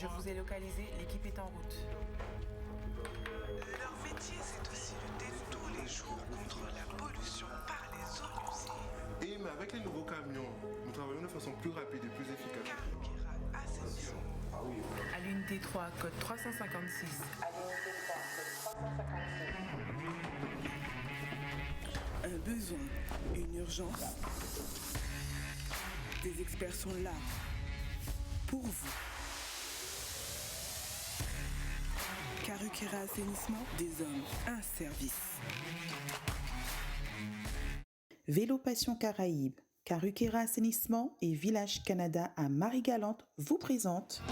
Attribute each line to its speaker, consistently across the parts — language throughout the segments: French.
Speaker 1: Je vous ai localisé, l'équipe est en route.
Speaker 2: Leur métier, c'est aussi lutter tous les jours contre la pollution par les eaux usées.
Speaker 3: Et mais avec les nouveaux camions, nous travaillons de façon plus rapide et plus efficace.
Speaker 2: Carukera Assainissement.
Speaker 1: À l'unité 3, code 356.
Speaker 4: Un besoin, une urgence. Des experts sont là pour vous. Carukera Assainissement, des hommes, un service.
Speaker 5: Vélo Passion Caraïbes, Carukera Assainissement et Village Canada à Marie-Galante vous présentent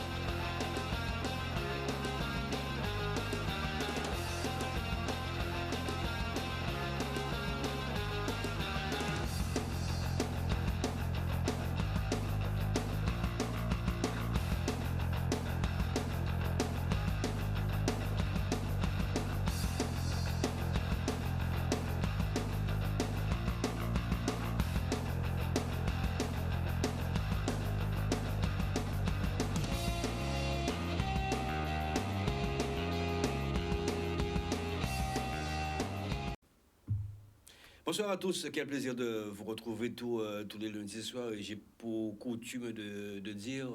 Speaker 6: Bonsoir à tous, quel plaisir de vous retrouver tous les lundis soirs. Et j'ai pour coutume de dire,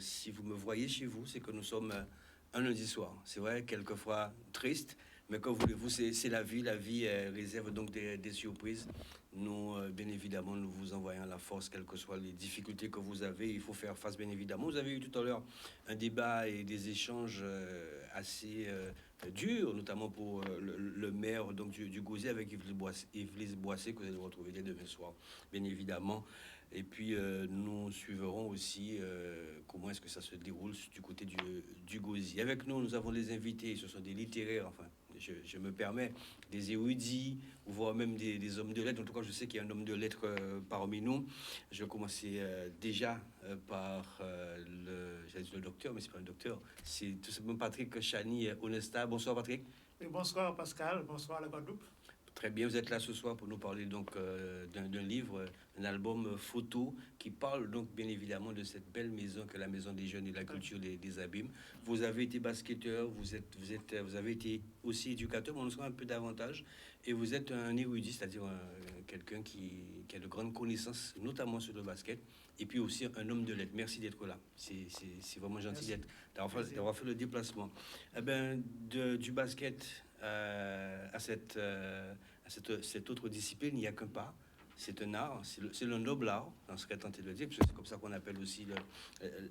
Speaker 6: si vous me voyez chez vous, c'est que nous sommes un lundi soir. C'est vrai, quelquefois triste, mais comme voulez-vous, c'est la vie. La vie réserve donc des surprises. Nous, bien évidemment, nous vous envoyons la force, quelles que soient les difficultés que vous avez. Il faut faire face, bien évidemment. Vous avez eu tout à l'heure un débat et des échanges assez durs, notamment pour le maire donc, du Gosier avec Yves Boissé, que vous allez retrouver dès demain soir, bien évidemment. Et puis, nous suivrons aussi comment est-ce que ça se déroule du côté du Gosier. Avec nous, nous avons des invités, ce sont des littéraires, enfin, je me permets, des érudits, voire même des hommes de lettres. En tout cas, je sais qu'il y a un homme de lettres parmi nous. Je vais commencer déjà par j'allais dire le docteur, mais c'est pas un docteur, c'est tout simplement Patrick Chani Onesta. Bonsoir Patrick.
Speaker 7: Et bonsoir Pascal, bonsoir la Guadeloupe.
Speaker 6: Très bien, vous êtes là ce soir pour nous parler donc d'un livre, un album photo qui parle donc bien évidemment de cette belle maison que la Maison des Jeunes et de la Culture des Abîmes. Vous avez été basketteur, vous avez été aussi éducateur, mais on en sera un peu davantage, et vous êtes un érudit, c'est-à-dire quelqu'un qui a de grandes connaissances, notamment sur le basket, et puis aussi un homme de lettres. Merci d'être là. C'est vraiment gentil d'avoir fait le déplacement. Eh ben, du basket à cette autre discipline, il n'y a qu'un pas. C'est un art, c'est le noble art, on serait tenté de le dire, parce que c'est comme ça qu'on appelle aussi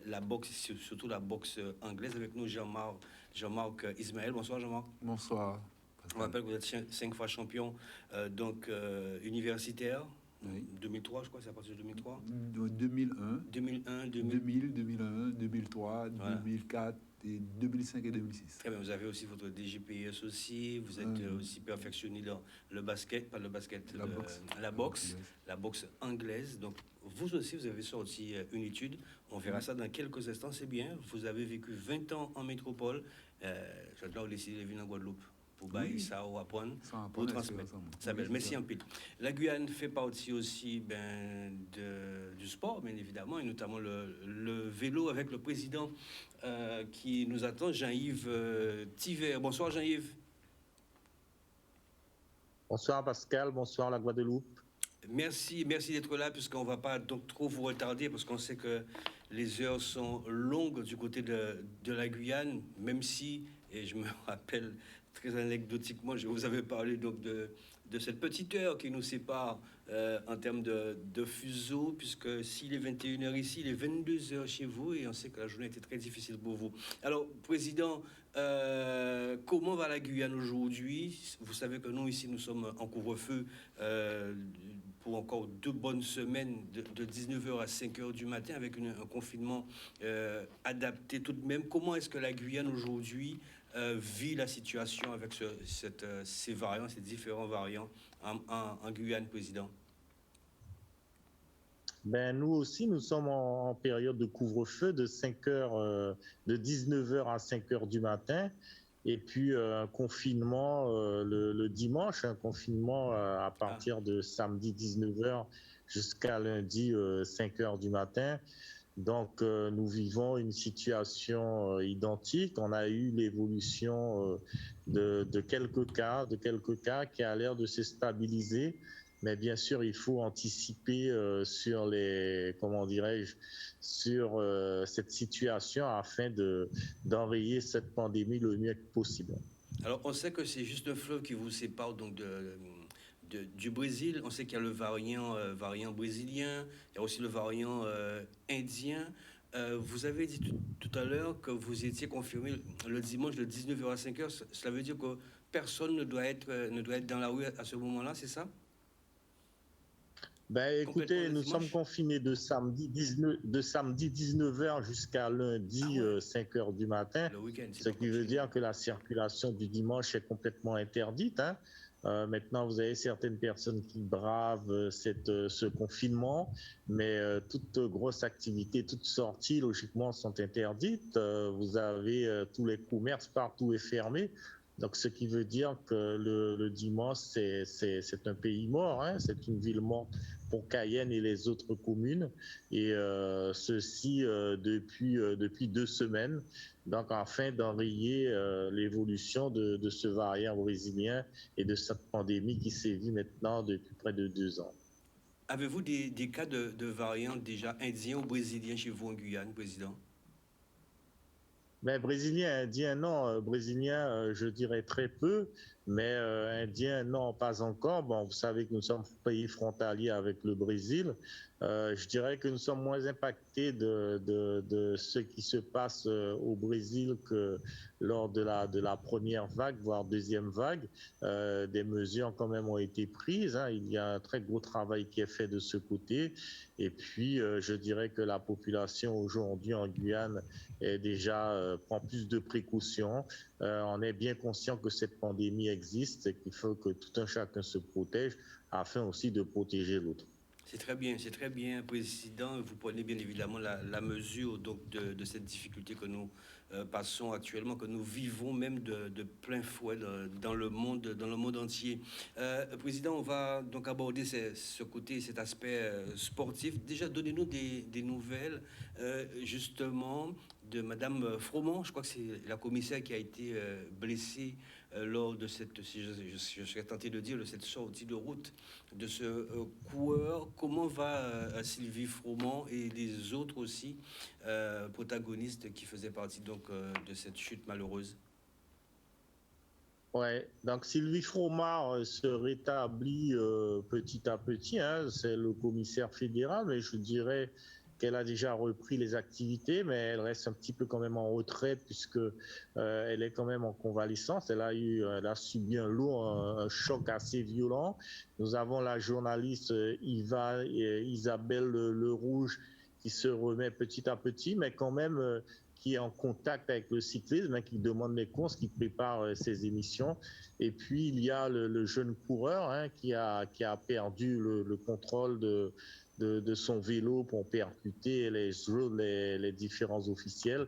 Speaker 6: la boxe, surtout la boxe anglaise. Avec nous, Jean-Marc Ismaël. Bonsoir Jean-Marc.
Speaker 8: Bonsoir.
Speaker 6: On rappelle que vous êtes 5 fois champion universitaire. Oui. 2003, je crois, c'est à partir de 2003.
Speaker 8: 2001.
Speaker 6: 2001,
Speaker 8: 2001, 2003, voilà. 2004, et 2005 et 2006.
Speaker 6: Très bien, vous avez aussi votre DGPS aussi, vous êtes aussi perfectionné dans le basket, pas le basket, la boxe anglaise. Donc, vous aussi, vous avez sorti une étude, on verra ça dans quelques instants, c'est bien. Vous avez vécu 20 ans en métropole, j'adore les villes en Guadeloupe. Pour bailler ça au Apon, pour transmettre. Ça belle. Merci en pile. La Guyane fait partie aussi du sport, bien évidemment, et notamment le vélo avec le président qui nous attend, Jean-Yves Tiver. Bonsoir Jean-Yves.
Speaker 9: Bonsoir Pascal, bonsoir la Guadeloupe.
Speaker 6: Merci d'être là, puisqu'on ne va pas donc trop vous retarder, parce qu'on sait que les heures sont longues du côté de la Guyane, même si, et je me rappelle très anecdotiquement, je vous avais parlé donc de cette petite heure qui nous sépare en termes de fuseau, puisque s'il est 21h ici, il est 22h chez vous, et on sait que la journée était très difficile pour vous. Alors, Président, comment va la Guyane aujourd'hui? Vous savez que nous, ici, nous sommes en couvre-feu pour encore 2 bonnes semaines, de 19h à 5h du matin, avec un confinement adapté tout de même. Comment est-ce que la Guyane aujourd'hui vit la situation avec ces variants, ces différents variants en Guyane, Président?
Speaker 9: Nous aussi, nous sommes en période de couvre-feu de 5h, de 19h à 5h du matin. Et puis un confinement le dimanche, un confinement à partir de samedi 19h jusqu'à lundi 5h du matin. Donc, nous vivons une situation identique. On a eu l'évolution de quelques cas qui a l'air de se stabiliser. Mais bien sûr, il faut anticiper sur cette situation afin d'enrayer cette pandémie le mieux possible.
Speaker 6: Alors, on sait que c'est juste un fleuve qui vous sépare donc du Brésil. On sait qu'il y a le variant brésilien, il y a aussi le variant indien. Vous avez dit tout à l'heure que vous étiez confirmé le dimanche de 19h à 5h. Cela veut dire que personne ne doit être dans la rue à ce moment-là, c'est ça?
Speaker 9: Ben, écoutez, nous sommes confinés de samedi 19h jusqu'à lundi 5h du matin, ce qui veut dire que la circulation du dimanche est complètement interdite. Hein. Maintenant, vous avez certaines personnes qui bravent ce confinement, mais toute grosse activité, toute sortie, logiquement, sont interdites. Vous avez tous les commerces, partout est fermé. Donc, ce qui veut dire que le dimanche, c'est un pays mort, hein, c'est une ville morte pour Cayenne et les autres communes, et ceci depuis 2 semaines, donc afin d'enrayer l'évolution de ce variant brésilien et de cette pandémie qui sévit maintenant depuis près de 2 ans.
Speaker 6: Avez-vous des cas de variants déjà indiens ou brésiliens chez vous en Guyane, Président?
Speaker 9: Mais brésilien, indien, non. Brésilien, je dirais très peu, mais indien, non, pas encore. Bon, vous savez que nous sommes pays frontaliers avec le Brésil. Je dirais que nous sommes moins impactés de ce qui se passe au Brésil que lors de la première vague, voire deuxième vague. Des mesures quand même ont été prises. Hein. Il y a un très gros travail qui est fait de ce côté. Et puis, je dirais que la population aujourd'hui en Guyane prend plus de précautions. On est bien conscient que cette pandémie existe et qu'il faut que tout un chacun se protège afin aussi de protéger l'autre.
Speaker 6: C'est très bien, Président. Vous prenez bien évidemment la mesure donc, de cette difficulté que nous passons actuellement, que nous vivons même de plein fouet dans le monde entier. Président, on va donc aborder ce côté, cet aspect sportif. Déjà, donnez-nous des nouvelles, justement, de Madame Froment. Je crois que c'est la commissaire qui a été blessée lors de je serais tenté de dire, de cette sortie de route de ce coureur. Comment va Sylvie Froment et les autres aussi protagonistes qui faisaient partie donc de cette chute malheureuse?
Speaker 9: Ouais, donc Sylvie Froment se rétablit petit à petit. Hein, c'est le commissaire fédéral, mais je dirais qu'elle a déjà repris les activités, mais elle reste un petit peu quand même en retraite puisque elle est quand même en convalescence. Elle a subi un choc assez violent. Nous avons la journaliste Isabelle Le Rouge qui se remet petit à petit, mais quand même qui est en contact avec le cyclisme, hein, qui demande les courses, qui prépare ses émissions. Et puis, il y a le jeune coureur hein, qui a perdu le contrôle de son vélo pour percuter les différents officiels,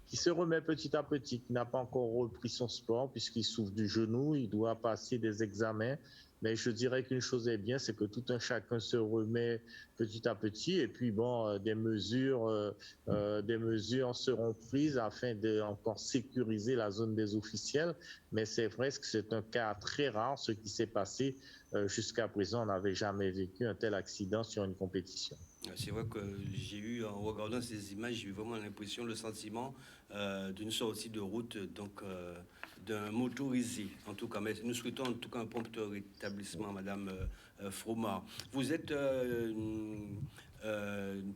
Speaker 9: qui se remet petit à petit, qui n'a pas encore repris son sport puisqu'il souffre du genou, il doit passer des examens. Mais je dirais qu'une chose est bien, c'est que tout un chacun se remet petit à petit. Et puis, bon, des mesures seront prises afin de encore sécuriser la zone des officiels. Mais c'est vrai que c'est un cas très rare, ce qui s'est passé. Jusqu'à présent, on n'avait jamais vécu un tel accident sur une compétition.
Speaker 6: C'est vrai que j'ai eu, en regardant ces images, j'ai eu vraiment l'impression, le sentiment d'une sortie de route, donc d'un motorisé, en tout cas. Mais nous souhaitons en tout cas un prompt rétablissement, Madame Froment. Vous êtes une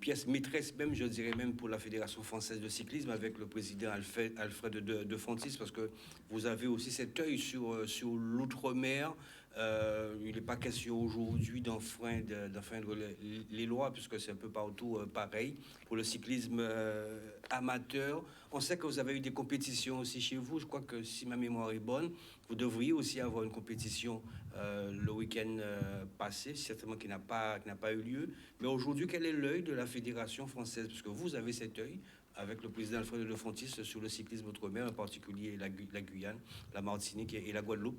Speaker 6: pièce maîtresse même, je dirais même, pour la Fédération française de cyclisme avec le président Alfred de Fontis, parce que vous avez aussi cet œil sur l'outre-mer. Il n'est pas question aujourd'hui d'enfreindre les lois, puisque c'est un peu partout pareil. Pour le cyclisme amateur, on sait que vous avez eu des compétitions aussi chez vous. Je crois que si ma mémoire est bonne, vous devriez aussi avoir une compétition le week-end passé, certainement qui n'a pas eu lieu. Mais aujourd'hui, quel est l'œil de la Fédération française? Parce que vous avez cet œil avec le président Alfred de Fontis sur le cyclisme outre-mer, en particulier la Guyane, la Martinique et la Guadeloupe.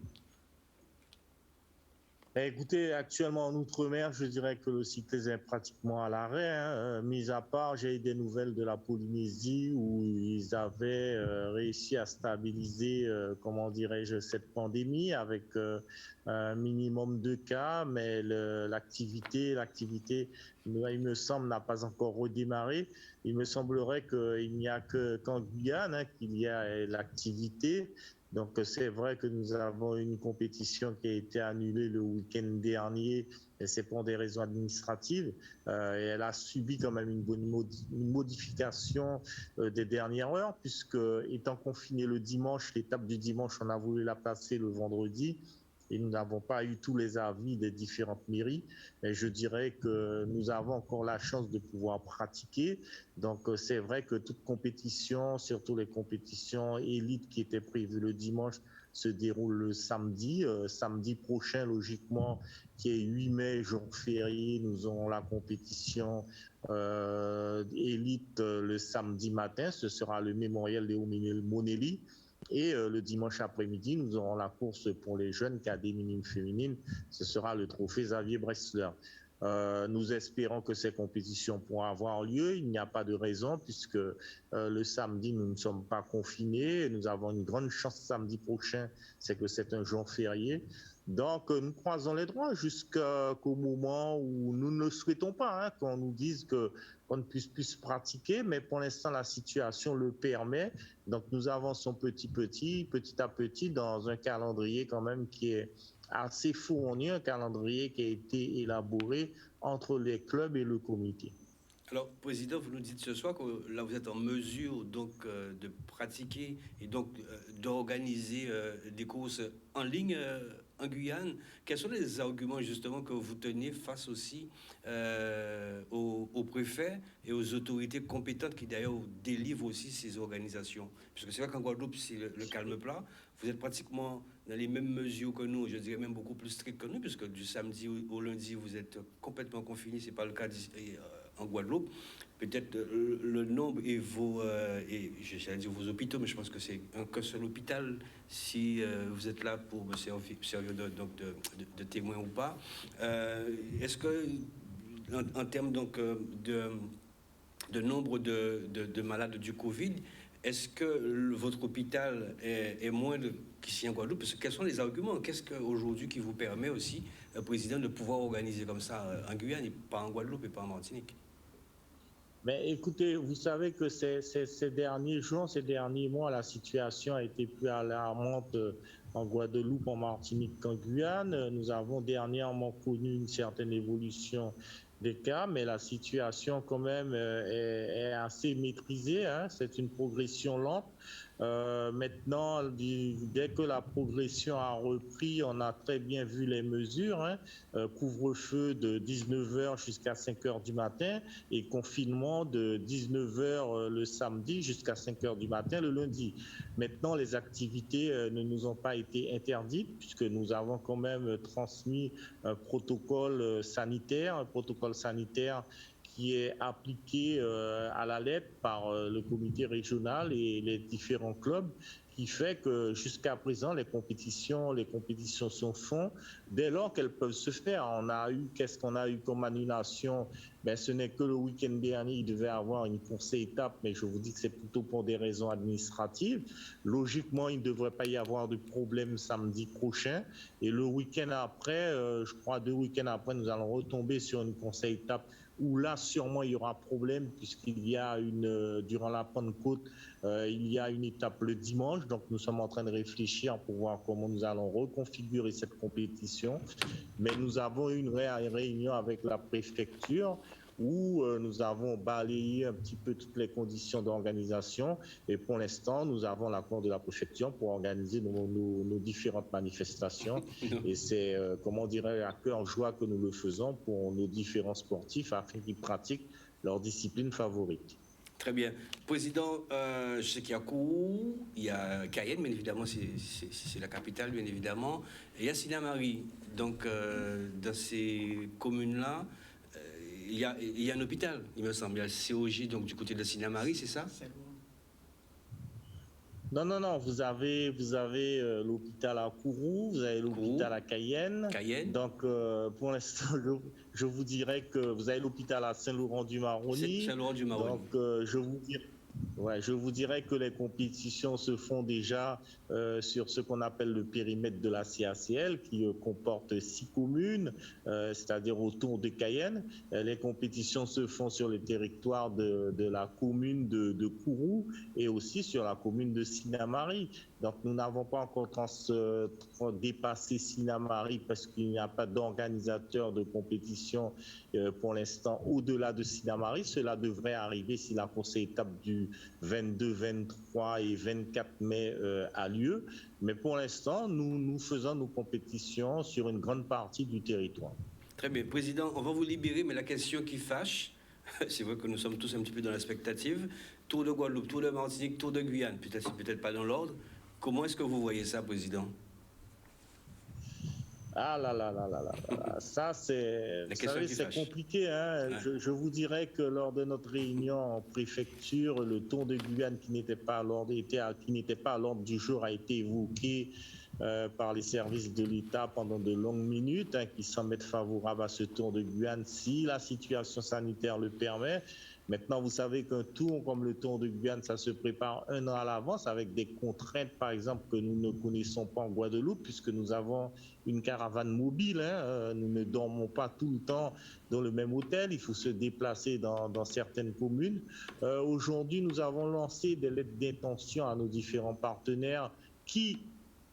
Speaker 9: Écoutez, actuellement en Outre-mer, je dirais que le cyclisme est pratiquement à l'arrêt. Mis à part, j'ai eu des nouvelles de la Polynésie où ils avaient réussi à stabiliser, comment dirais-je, cette pandémie avec un minimum de cas, mais l'activité, il me semble, n'a pas encore redémarré. Il me semblerait qu'il n'y a qu'en Guyane qu'il y a l'activité. Donc c'est vrai que nous avons une compétition qui a été annulée le week-end dernier, et c'est pour des raisons administratives. Et elle a subi quand même une modification des dernières heures, puisque étant confiné le dimanche, l'étape du dimanche, on a voulu la passer le vendredi. Et nous n'avons pas eu tous les avis des différentes mairies. Et je dirais que nous avons encore la chance de pouvoir pratiquer. Donc c'est vrai que toute compétition, surtout les compétitions élites qui étaient prévues le dimanche, se déroulent le samedi. Samedi prochain, logiquement, qui est 8 mai, jour férié, nous aurons la compétition élite le samedi matin. Ce sera le mémorial Léo Monelli. Et le dimanche après-midi, nous aurons la course pour les jeunes cadets minimes féminines. Ce sera le trophée Xavier Bressler. Nous espérons que ces compétitions pourront avoir lieu. Il n'y a pas de raison puisque le samedi, nous ne sommes pas confinés. Nous avons une grande chance samedi prochain, c'est que c'est un jour férié. Donc, nous croisons les doigts jusqu'au moment où nous ne souhaitons pas qu'on nous dise qu'on ne puisse plus pratiquer, mais pour l'instant, la situation le permet. Donc, nous avançons petit à petit, dans un calendrier quand même qui est assez fourni, un calendrier qui a été élaboré entre les clubs et le comité.
Speaker 6: Alors, Président, vous nous dites ce soir que là, vous êtes en mesure donc de pratiquer et donc d'organiser des courses en ligne en Guyane. Quels sont les arguments justement que vous tenez face aussi aux préfets et aux autorités compétentes qui d'ailleurs délivrent aussi ces organisations? Puisque c'est vrai qu'en Guadeloupe, c'est le calme plat. Vous êtes pratiquement dans les mêmes mesures que nous, je dirais même beaucoup plus stricts que nous, puisque du samedi au lundi, vous êtes complètement confinés. Ce n'est pas le cas en Guadeloupe. Peut-être le nombre et j'allais dire vos hôpitaux, mais je pense que c'est qu'un seul hôpital si vous êtes là pour me servir de témoin ou pas. Est-ce que, en termes donc, de nombre de malades du Covid, est-ce que votre hôpital est moindre qu'ici en Guadeloupe? Parce que quels sont les arguments? Qu'est-ce qu'aujourd'hui qui vous permet aussi, Président, de pouvoir organiser comme ça en Guyane et pas en Guadeloupe et pas en Martinique?
Speaker 9: Mais écoutez, vous savez que ces derniers jours, ces derniers mois, la situation a été plus alarmante en Guadeloupe, en Martinique qu'en Guyane. Nous avons dernièrement connu une certaine évolution des cas, mais la situation quand même est assez maîtrisée. C'est une progression lente. Maintenant, dès que la progression a repris, on a très bien vu les mesures. Couvre-feu de 19h jusqu'à 5h du matin et confinement de 19h le samedi jusqu'à 5h du matin le lundi. Maintenant, les activités ne nous ont pas été interdites puisque nous avons quand même transmis un protocole sanitaire qui est appliqué à la lettre par le comité régional et les différents clubs, qui fait que jusqu'à présent, les compétitions se font dès lors qu'elles peuvent se faire. Qu'est-ce qu'on a eu comme annulation? Ce n'est que le week-end dernier, il devait avoir une course étape, mais je vous dis que c'est plutôt pour des raisons administratives. Logiquement, il ne devrait pas y avoir de problème samedi prochain. Et le week-end après, je crois 2 week-ends après, nous allons retomber sur une course étape où là, sûrement, il y aura problème puisqu'il y a durant la Pentecôte, il y a une étape le dimanche. Donc, nous sommes en train de réfléchir pour voir comment nous allons reconfigurer cette compétition. Mais nous avons eu une réunion avec la préfecture où nous avons balayé un petit peu toutes les conditions d'organisation. Et pour l'instant, nous avons l'accord de la préfecture pour organiser nos différentes manifestations. Et c'est, à cœur joie que nous le faisons pour nos différents sportifs afin qu'ils pratiquent leur discipline favorite.
Speaker 6: Très bien. Président, je sais qu'il y a Kourou, il y a Cayenne, bien évidemment, c'est la capitale, bien évidemment. Et il y a Sinamari. Donc, dans ces communes-là, il y a un hôpital, il me semble. Il y a le COG, donc du côté de Sinamari, c'est ça?
Speaker 9: Non, non, non, vous avez l'hôpital à Kourou, vous avez l'hôpital à Cayenne.
Speaker 6: Cayenne.
Speaker 9: Donc, pour l'instant, je vous dirais que vous avez l'hôpital à Saint-Laurent-du-Maroni.
Speaker 6: Saint-Laurent-du-Maroni.
Speaker 9: Donc, je vous dirais que les compétitions se font déjà sur ce qu'on appelle le périmètre de la CACL, qui comporte 6 communes, c'est-à-dire autour de Cayenne. Les compétitions se font sur le territoire de la commune de Kourou et aussi sur la commune de Sinamari. Donc, nous n'avons pas encore dépassé Sinamari parce qu'il n'y a pas d'organisateur de compétition pour l'instant au-delà de Sinamari. Cela devrait arriver si la course étape du 22, 23 et 24 mai a lieu. Mais pour l'instant, nous faisons nos compétitions sur une grande partie du territoire.
Speaker 6: Très bien. Président, on va vous libérer, mais la question qui fâche, c'est vrai que nous sommes tous un petit peu dans l'expectative. Tour de Guadeloupe, Tour de Martinique, Tour de Guyane, peut-être pas dans l'ordre. Comment est-ce que vous voyez ça, Président?
Speaker 9: Ah là là là là là, ça c'est compliqué. Hein. Ouais. Je vous dirais que lors de notre réunion en préfecture, le Tour de Guyane qui n'était pas à l'ordre du jour a été évoqué par les services de l'État pendant de longues minutes, qui semblent être favorables à ce Tour de Guyane si la situation sanitaire le permet. Maintenant, vous savez qu'un tour comme le Tour de Guyane, ça se prépare un an à l'avance avec des contraintes, par exemple, que nous ne connaissons pas en Guadeloupe, puisque nous avons une caravane mobile. Nous ne dormons pas tout le temps dans le même hôtel. Il faut se déplacer dans certaines communes. Aujourd'hui, nous avons lancé des lettres d'intention à nos différents partenaires qui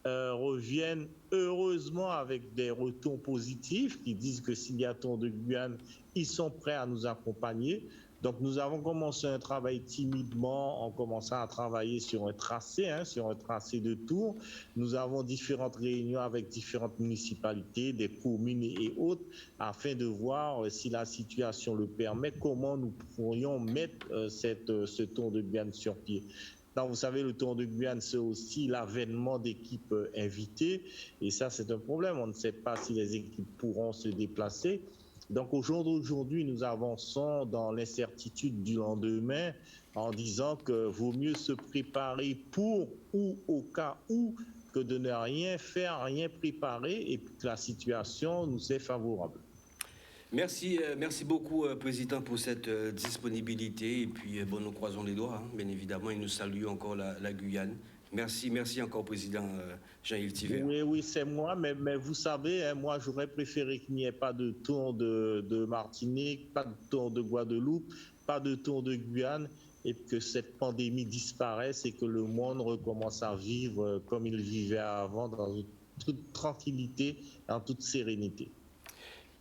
Speaker 9: reviennent heureusement avec des retours positifs, qui disent que s'il y a Tour de Guyane, ils sont prêts à nous accompagner. Donc, nous avons commencé un travail timidement en commençant à travailler sur un tracé de tour. Nous avons différentes réunions avec différentes municipalités, des communes et autres, afin de voir si la situation le permet, comment nous pourrions mettre ce Tour de Guyane sur pied. Donc, vous savez, le Tour de Guyane, c'est aussi l'avènement d'équipes invitées. Et ça, c'est un problème. On ne sait pas si les équipes pourront se déplacer. Donc, au jour d'aujourd'hui, nous avançons dans l'incertitude du lendemain en disant que vaut mieux se préparer pour ou au cas où que de ne rien faire, rien préparer et que la situation nous est favorable.
Speaker 6: Merci beaucoup, Président, pour cette disponibilité. Et puis, nous croisons les doigts, bien évidemment, et nous saluons encore la Guyane. Merci encore, Président Jean-Yves Thivet.
Speaker 9: Oui, c'est moi, mais vous savez, moi, j'aurais préféré qu'il n'y ait pas de Tour de Martinique, pas de Tour de Guadeloupe, pas de Tour de Guyane, et que cette pandémie disparaisse et que le monde recommence à vivre comme il vivait avant, dans toute tranquillité et en toute sérénité.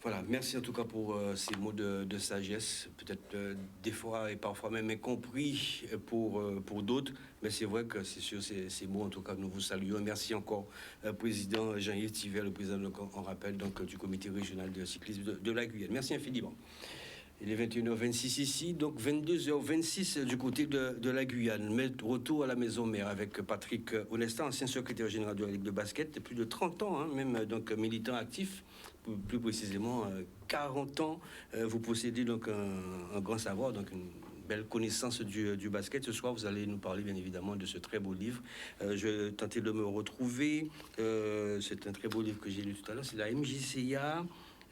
Speaker 6: Voilà, merci en tout cas pour ces mots de sagesse, peut-être des fois et parfois même incompris pour d'autres, mais c'est vrai que c'est sûr, ces mots en tout cas, nous vous saluons. Merci encore, Président Jean-Yves Thivet, le président, on rappelle, donc, du comité régional de cyclisme de la Guyane. Merci infiniment. Il est 21h26 ici, donc 22h26 du côté de la Guyane. Mais retour à la maison mère avec Patrick Onestan, ancien secrétaire général de la Ligue de basket, plus de 30 ans, même donc militant actif, plus précisément 40 ans. Vous possédez donc un grand savoir, donc une belle connaissance du basket. Ce soir, vous allez nous parler bien évidemment de ce très beau livre. Je vais tenter de me retrouver. C'est un très beau livre que j'ai lu tout à l'heure. C'est la MJCA.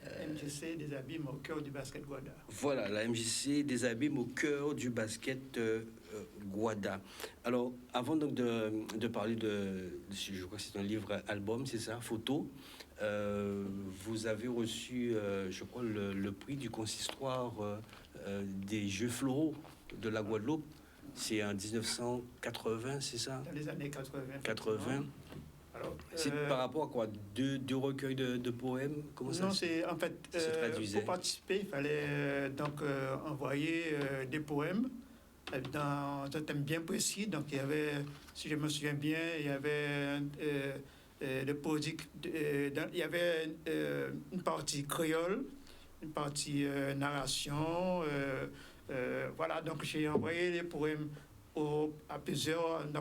Speaker 7: MJC des abîmes au cœur du basket Guada.
Speaker 6: Voilà, la MJC des abîmes au cœur du basket Guada. Alors, avant donc de parler je crois que c'est un livre-album, c'est ça, photo. Vous avez reçu, je crois, le prix du consistoire des Jeux floraux de la Guadeloupe. C'est en 1980, c'est ça?
Speaker 7: Dans les années
Speaker 6: 80. Alors, c'est par rapport à quoi? Deux recueils de poèmes? Comment ça?
Speaker 7: Non, c'est en fait, pour participer, il fallait donc envoyer des poèmes dans un thème bien précis. Donc, il y avait, si je me souviens bien, il y avait il y avait une partie créole, une partie narration. Voilà, donc j'ai envoyé les poèmes dans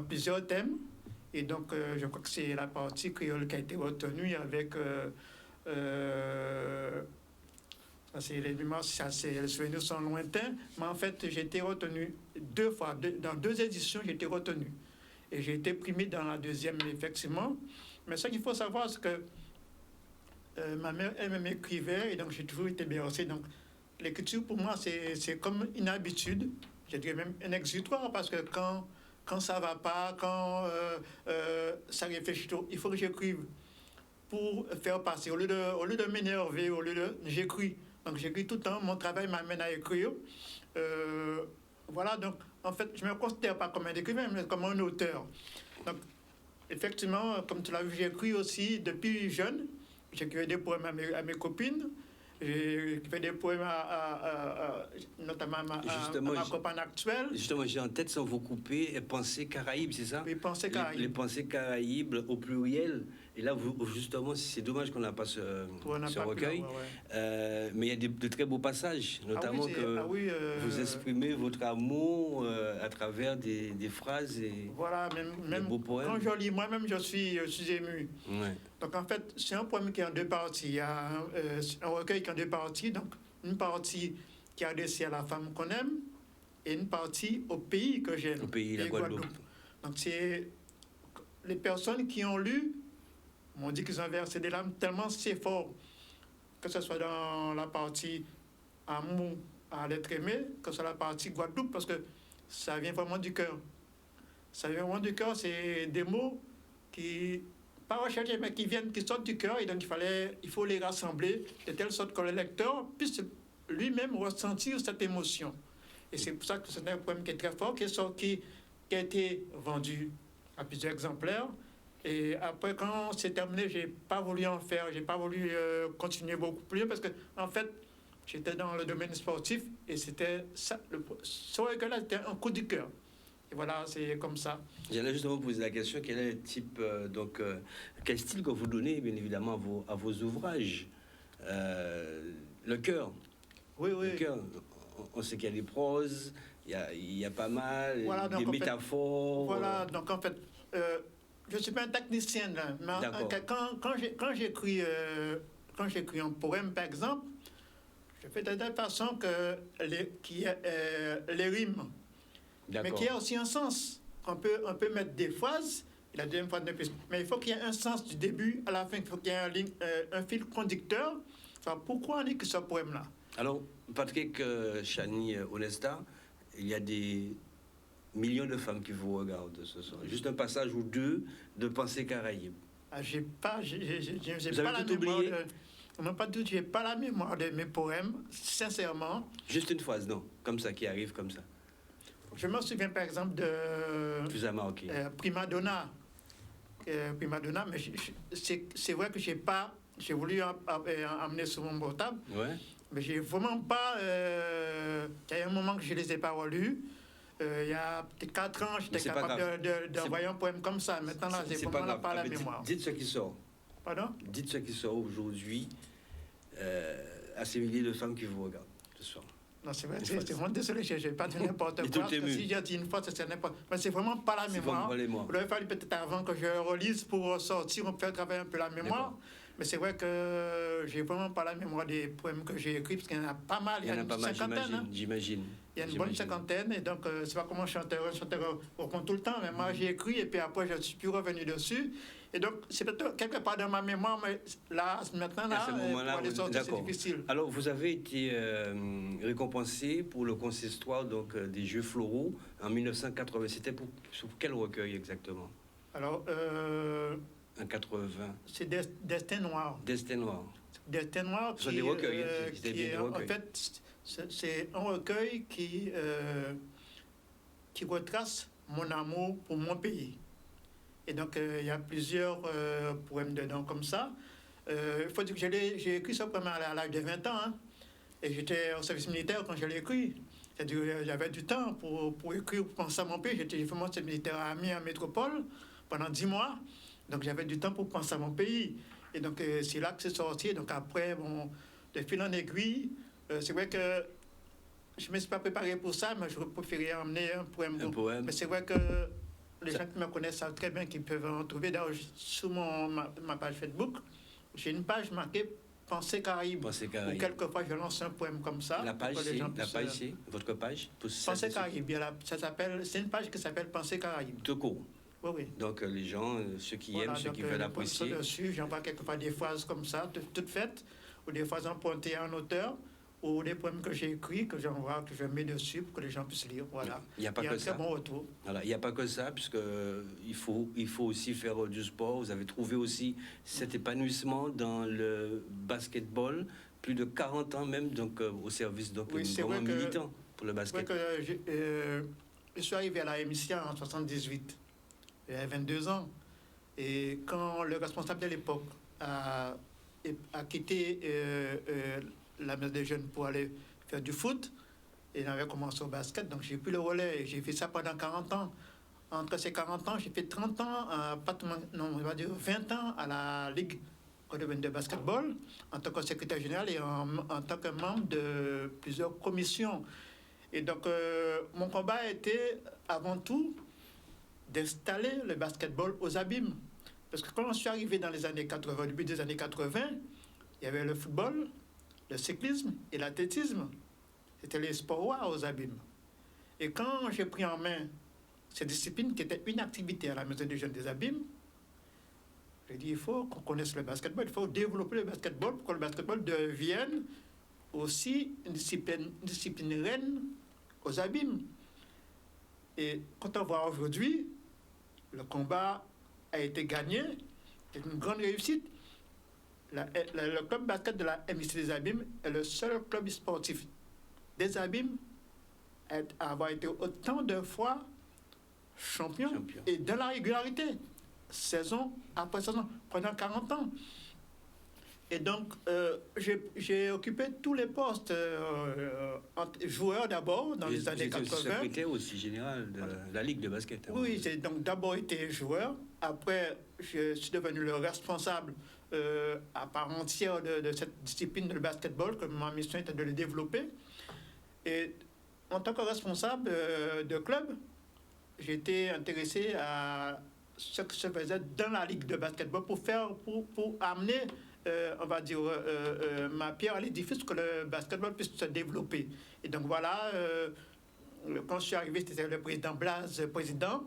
Speaker 7: plusieurs thèmes. Et donc, je crois que c'est la partie créole qui a été retenue avec... les souvenirs sont lointains, mais en fait, j'ai été retenu 2 fois. Dans 2 éditions, j'ai été retenu. Et j'ai été primé dans la deuxième, effectivement. Mais ce qu'il faut savoir, c'est que ma mère, elle m'écrivait, et donc j'ai toujours été bercé. Donc l'écriture, pour moi, c'est comme une habitude, je dirais même un exutoire, parce que quand ça ne va pas, quand ça réfléchit trop, il faut que j'écrive pour faire passer. Au lieu de m'énerver, j'écris. Donc j'écris tout le temps, mon travail m'amène à écrire. Voilà, donc en fait, je ne me considère pas comme un écrivain, mais comme un auteur. Donc, effectivement, comme tu l'as vu, j'écris aussi depuis jeune. J'écrivais des poèmes à mes copines. J'ai fait des poèmes notamment à ma compagne actuelle.
Speaker 6: Justement, j'ai en tête, sans vous couper, Pensées Caraïbes, c'est ça?
Speaker 7: Oui, Pensées Caraïbes.
Speaker 6: Les Pensées Caraïbes au pluriel. Et là, justement, c'est dommage qu'on n'a pas ce recueil. Mais il y a de très beaux passages, notamment vous exprimez votre amour à travers des phrases et des beaux poèmes.
Speaker 7: Quand je lis, moi-même, je suis ému.
Speaker 6: Ouais.
Speaker 7: Donc, en fait, c'est un poème qui est en deux parties. Il y a un recueil qui est en deux parties. Donc, une partie qui est adressée à la femme qu'on aime et une partie au pays que j'aime.
Speaker 6: Au pays, la Guadeloupe.
Speaker 7: Donc, c'est les personnes qui ont lu m'ont dit qu'ils ont versé des larmes tellement c'est fort, que ce soit dans la partie amour à l'être aimé, que ce soit la partie Guadeloupe, parce que ça vient vraiment du cœur. Ça vient vraiment du cœur, c'est des mots qui, pas recherchés, mais qui sortent du cœur, et donc il faut les rassembler de telle sorte que le lecteur puisse lui-même ressentir cette émotion. Et c'est pour ça que c'est un poème qui est très fort, qui a été vendu à plusieurs exemplaires. Et après, quand c'est terminé, j'ai pas voulu continuer beaucoup plus, parce que en fait, j'étais dans le domaine sportif et c'était ça, ce recueil-là, c'était un coup du cœur. Et voilà, c'est comme ça.
Speaker 6: J'allais justement vous poser la question, quel est le type, quel style que vous donnez, bien évidemment, à vos ouvrages? Le cœur.
Speaker 7: Oui.
Speaker 6: Le cœur. On sait qu'il y a des proses, il y a pas mal, des métaphores.
Speaker 7: Voilà, donc en fait, je ne suis pas un technicien, là, mais quand j'écris un poème, par exemple, je fais de telle façon que les rimes, mais qu'il y a aussi un sens. On peut mettre des phrases, et la deuxième phrase, mais il faut qu'il y ait un sens du début à la fin, il faut qu'il y ait un fil conducteur. Enfin, pourquoi on écrit ce poème-là?
Speaker 6: Alors, Patrick Chani Onesta, il y a des millions de femmes qui vous regardent ce soir. Juste un passage ou deux de Pensées Caraïbes.
Speaker 7: J'ai pas la mémoire. Non, pas du tout. J'ai pas la mémoire de mes poèmes, sincèrement.
Speaker 6: Juste une phrase, non, comme ça, qui arrive comme ça.
Speaker 7: Je me souviens par exemple de.
Speaker 6: Tu as marqué.
Speaker 7: Prima Donna. Prima Donna, mais c'est vrai que j'ai voulu emmener sur mon portable.
Speaker 6: Ouais.
Speaker 7: Mais j'ai vraiment pas. Il y a un moment que je les ai pas relus. Il y a peut-être 4 ans, j'étais capable d'envoyer un poème comme ça. Maintenant, là, j'ai vraiment pas la mémoire.
Speaker 6: Dites ce qui sort.
Speaker 7: Pardon?
Speaker 6: Dites ce qui sort aujourd'hui à ces milliers de femmes qui vous regardent ce soir.
Speaker 7: Non, c'est vrai, c'est vraiment désolé, je n'ai pas dit n'importe quoi. Parce que si j'ai dit une fois, c'est n'importe quoi. Mais c'est vraiment pas la mémoire. Il aurait fallu peut-être avant que je relise pour ressortir, on peut faire travailler un peu la mémoire. Mais c'est vrai que j'ai vraiment pas la mémoire des poèmes que j'ai écrits, parce qu'il y en a pas mal.
Speaker 6: Il y en a pas mal, j'imagine.
Speaker 7: Il y a une bonne cinquantaine, et donc c'est pas comme un chanteur reprend tout le temps, mais moi j'ai écrit, et puis après je ne suis plus revenu dessus. Et donc c'est peut-être quelque part dans ma mémoire, mais là, maintenant, là, pour aller sortir, c'est difficile.
Speaker 6: Alors, vous avez été récompensé pour le consistoire des Jeux Floraux en 1980. C'était sur quel recueil exactement?
Speaker 7: Alors,
Speaker 6: en 80.
Speaker 7: C'est Destin Noir.
Speaker 6: Destin Noir.
Speaker 7: Destin Noir
Speaker 6: qui, des recueils,
Speaker 7: en fait, c'est un recueil qui retrace mon amour pour mon pays. Et donc, il y a plusieurs poèmes dedans comme ça. Il faut dire que j'ai écrit ce poème à l'âge de 20 ans. Hein, et j'étais au service militaire quand je l'ai écrit. C'est-à-dire j'avais du temps pour écrire, pour penser à mon pays. J'ai fait mon service militaire à Amiens, en métropole, pendant 10 mois. Donc, j'avais du temps pour penser à mon pays. Et donc, c'est là que c'est sorti. Donc, après, de fil en aiguille, c'est vrai que je ne me suis pas préparé pour ça, mais je préférais emmener un poème. Mais c'est vrai que les gens qui me connaissent savent très bien qu'ils peuvent en trouver. D'ailleurs, sur ma page Facebook, j'ai une page marquée Pensées Caraïbes. Où quelquefois, je lance un poème comme ça.
Speaker 6: La page, c'est votre page.
Speaker 7: Pensées Caraïbes. C'est une page qui s'appelle Pensées Caraïbes.
Speaker 6: Tout court.
Speaker 7: Oui.
Speaker 6: Donc les gens, ceux qui aiment, ceux qui veulent apprécier.
Speaker 7: Dessus, j'envoie quelquefois des phrases comme ça, toutes faites, ou des phrases empruntées à un auteur, ou des poèmes que j'ai écrits, que j'envoie, que je mets dessus pour que les gens puissent lire. Voilà.
Speaker 6: Il n'y a pas que ça.
Speaker 7: Un très bon retour.
Speaker 6: Voilà, il n'y a pas que ça, puisque il faut aussi faire du sport. Vous avez trouvé aussi cet épanouissement dans le basketball, plus de 40 ans même, donc au service donc vraiment militant pour le basket.
Speaker 7: C'est vrai que je suis arrivé à la MIC en 78, j'avais 22 ans, et quand le responsable de l'époque a quitté la maison des jeunes pour aller faire du foot, et il avait commencé au basket, donc j'ai pris le relais, et j'ai fait ça pendant 40 ans. Entre ces 40 ans, j'ai fait 30 ans, on va dire 20 ans à la Ligue de basketball, en tant que secrétaire général et en tant que membre de plusieurs commissions. Et donc, mon combat a été, avant tout, d'installer le basketball aux abîmes. Parce que quand je suis arrivé dans les années 80, au début des années 80, il y avait le football, le cyclisme et l'athlétisme. C'était les sports rois aux abîmes. Et quand j'ai pris en main ces disciplines qui étaient une activité à la Maison des Jeunes des Abîmes, j'ai dit il faut qu'on connaisse le basketball, il faut développer le basketball pour que le basketball devienne aussi une discipline reine aux abîmes. Et quand on voit aujourd'hui, le combat a été gagné, c'est une grande réussite. Le club basket de la MIC des Abîmes est le seul club sportif des Abîmes à avoir été autant de fois champion. Et dans la régularité, saison après saison, pendant 40 ans. Et donc, j'ai occupé tous les postes, joueur d'abord, dans les années 80.
Speaker 6: Vous êtes secrétaire aussi général de la Ligue de basket. Hein.
Speaker 7: Oui, j'ai donc d'abord été joueur. Après, je suis devenu le responsable à part entière de cette discipline de basketball, que ma mission était de le développer. Et en tant que responsable de club, j'étais intéressé à ce que se faisait dans la Ligue de basketball pour amener on va dire, ma pierre à l'édifice pour que le basketball puisse se développer. Et donc voilà, quand je suis arrivé, c'était le président Blaise, président,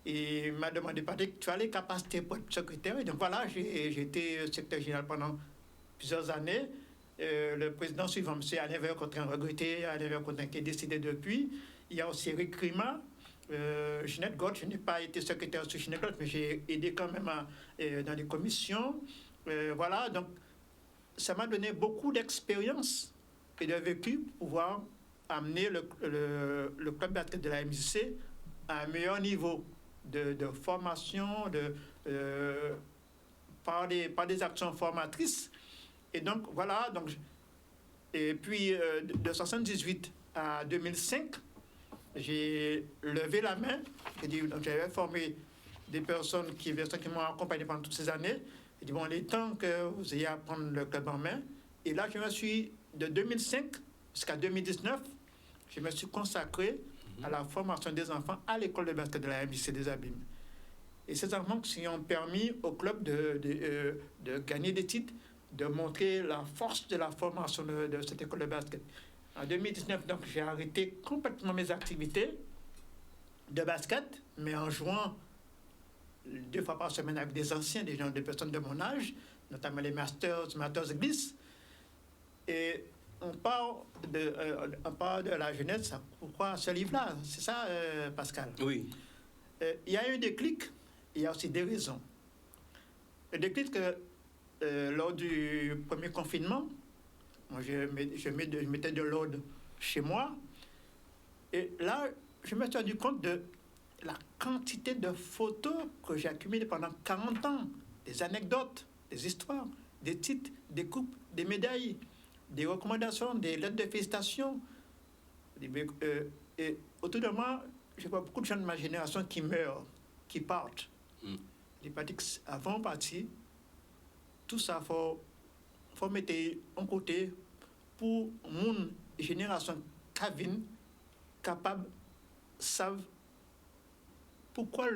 Speaker 7: et il m'a demandé, Patrick, tu as les capacités pour être secrétaire. Et donc voilà, j'ai été secrétaire général pendant plusieurs années. Le président suivant, M. Alain Vercontrin, regretté, Alain Vercontrin qui est décédé depuis. Il y a aussi Eric Crima, Ginette Gott. Je n'ai pas été secrétaire sur Ginette Gott, mais j'ai aidé quand même dans les commissions. Voilà, donc ça m'a donné beaucoup d'expérience et de vécu pour pouvoir amener le club basket de la MJC à un meilleur niveau de formation, par des actions formatrices. Et donc, voilà, et puis de 1978 à 2005, j'ai levé la main, j'avais formé des personnes qui m'ont accompagné pendant toutes ces années. J'ai dit, bon, il est temps que vous ayez à prendre le club en main. Et là, je me suis, de 2005 jusqu'à 2019, je me suis consacré à la formation des enfants à l'école de basket de la MJC des Abîmes. Et ces enfants qui ont permis au club de gagner des titres, de montrer la force de la formation de cette école de basket. En 2019, donc, j'ai arrêté complètement mes activités de basket, mais en jouant 2 fois par semaine avec des anciens, des personnes de mon âge, notamment les masters glisse. Et on parle de la jeunesse. Pourquoi ce livre-là? C'est ça, Pascal?
Speaker 6: Oui.
Speaker 7: Il y a eu un déclic, il y a aussi des raisons. Le déclic, lors du premier confinement, moi, je mettais de l'ordre chez moi. Et là, je me suis rendu compte de la quantité de photos que j'ai accumulées pendant 40 ans, des anecdotes, des histoires, des titres, des coupes, des médailles, des recommandations, des lettres de félicitations. Et autour de moi, je vois beaucoup de gens de ma génération qui meurent, qui partent. Les pratiques avant partir, tout ça, faut mettre en côté pour mon génération Kavin capable savent pourquoi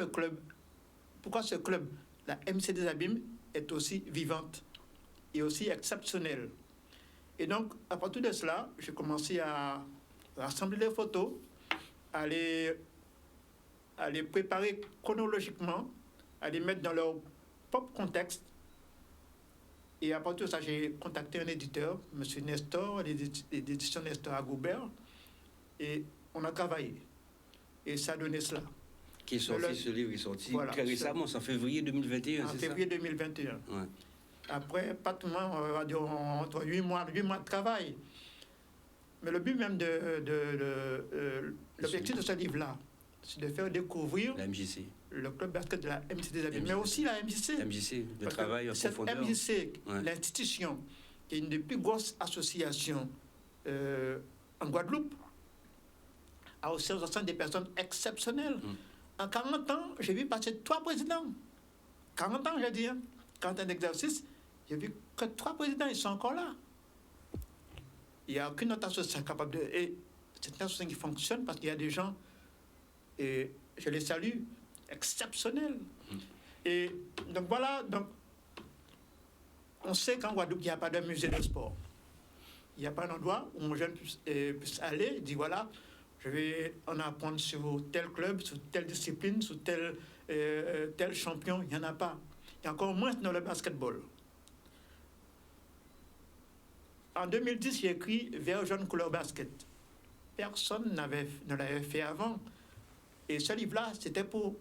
Speaker 7: ce club, la MJC des Abîmes, est aussi vivante et aussi exceptionnelle. Et donc, à partir de cela, j'ai commencé à rassembler les photos, à les à les préparer chronologiquement, à les mettre dans leur propre contexte. Et à partir de ça, j'ai contacté un éditeur, M. Nestor, l'édition Nestor à Goubert, et on a travaillé. Et ça a donné cela.
Speaker 6: Qui est sorti, ce livre est sorti très récemment, c'est en février 2021,
Speaker 7: c'est ça? En février 2021.
Speaker 6: Ouais.
Speaker 7: Après, pratiquement, entre 8 mois de travail. Mais le but même l'objectif de ce livre-là, c'est de faire découvrir
Speaker 6: la MJC.
Speaker 7: Le club basket de la MJC des Abîmes, mais aussi la MJC.
Speaker 6: La MJC, le travail en profondeur.
Speaker 7: Cette MJC, l'institution, qui est une des plus grosses associations en Guadeloupe, a aussi au sein des personnes exceptionnelles. En 40 ans, j'ai vu passer 3 présidents. 40 ans, j'ai dit, 40 ans d'exercice, j'ai vu que 3 présidents, ils sont encore là. Il n'y a aucune autre association capable de... Et c'est une association qui fonctionne parce qu'il y a des gens, et je les salue, exceptionnels. Et donc voilà, donc, on sait qu'en Guadeloupe, il n'y a pas de musée de sport. Il n'y a pas un endroit où un jeune puisse aller et dire, voilà, je vais en apprendre sur tel club, sur telle discipline, sur tel champion. Il n'y en a pas. Il y a encore moins dans le basketball. En 2010, j'ai écrit Vert jaune couleur basket. Personne ne l'avait fait avant. Et ce livre-là, c'était pour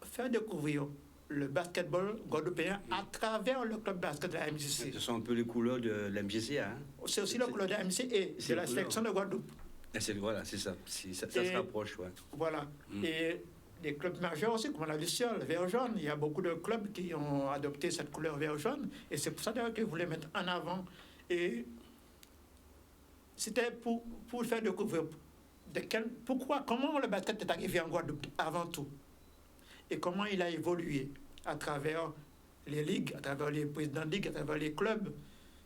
Speaker 7: faire découvrir le basketball guadeloupéen à travers le club basket de la MJC.
Speaker 6: Ce sont un peu les couleurs de la MJC, hein? C'est
Speaker 7: aussi les couleurs de la MJC et de la sélection de Guadeloupe.
Speaker 6: Voilà, c'est ça. Ça se rapproche, ouais.
Speaker 7: Voilà. Et les clubs majeurs aussi, comme la Luciole, vert jaune. Il y a beaucoup de clubs qui ont adopté cette couleur vert jaune. Et c'est pour ça d'ailleurs qu'ils voulaient mettre en avant. Et c'était pour faire découvrir comment le basket est arrivé en Guadeloupe avant tout. Et comment il a évolué à travers les ligues, à travers les présidents de ligue, à travers les clubs.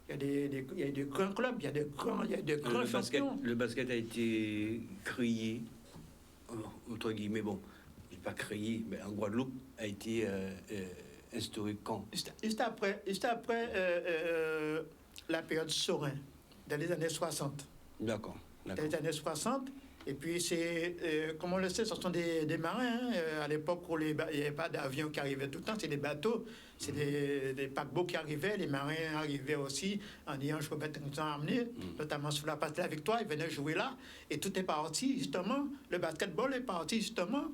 Speaker 7: Il y a des grands clubs, il y a des grands champions.
Speaker 6: Le basket a été créé, entre guillemets, bon, je ne dis pas créé, mais en Guadeloupe, a été instauré quand?
Speaker 7: Juste après la période Saurin, dans les années 60.
Speaker 6: D'accord.
Speaker 7: Dans les années 60. Et puis, comme on le sait, ce sont des marins. À l'époque où il n'y avait pas d'avions qui arrivaient tout le temps, c'est des bateaux, c'est des paquebots qui arrivaient. Les marins arrivaient aussi en ayant joué qu'ils ont amené, notamment sur la place de la Victoire. Ils venaient jouer là. Et tout est parti, justement. Le basketball est parti, justement,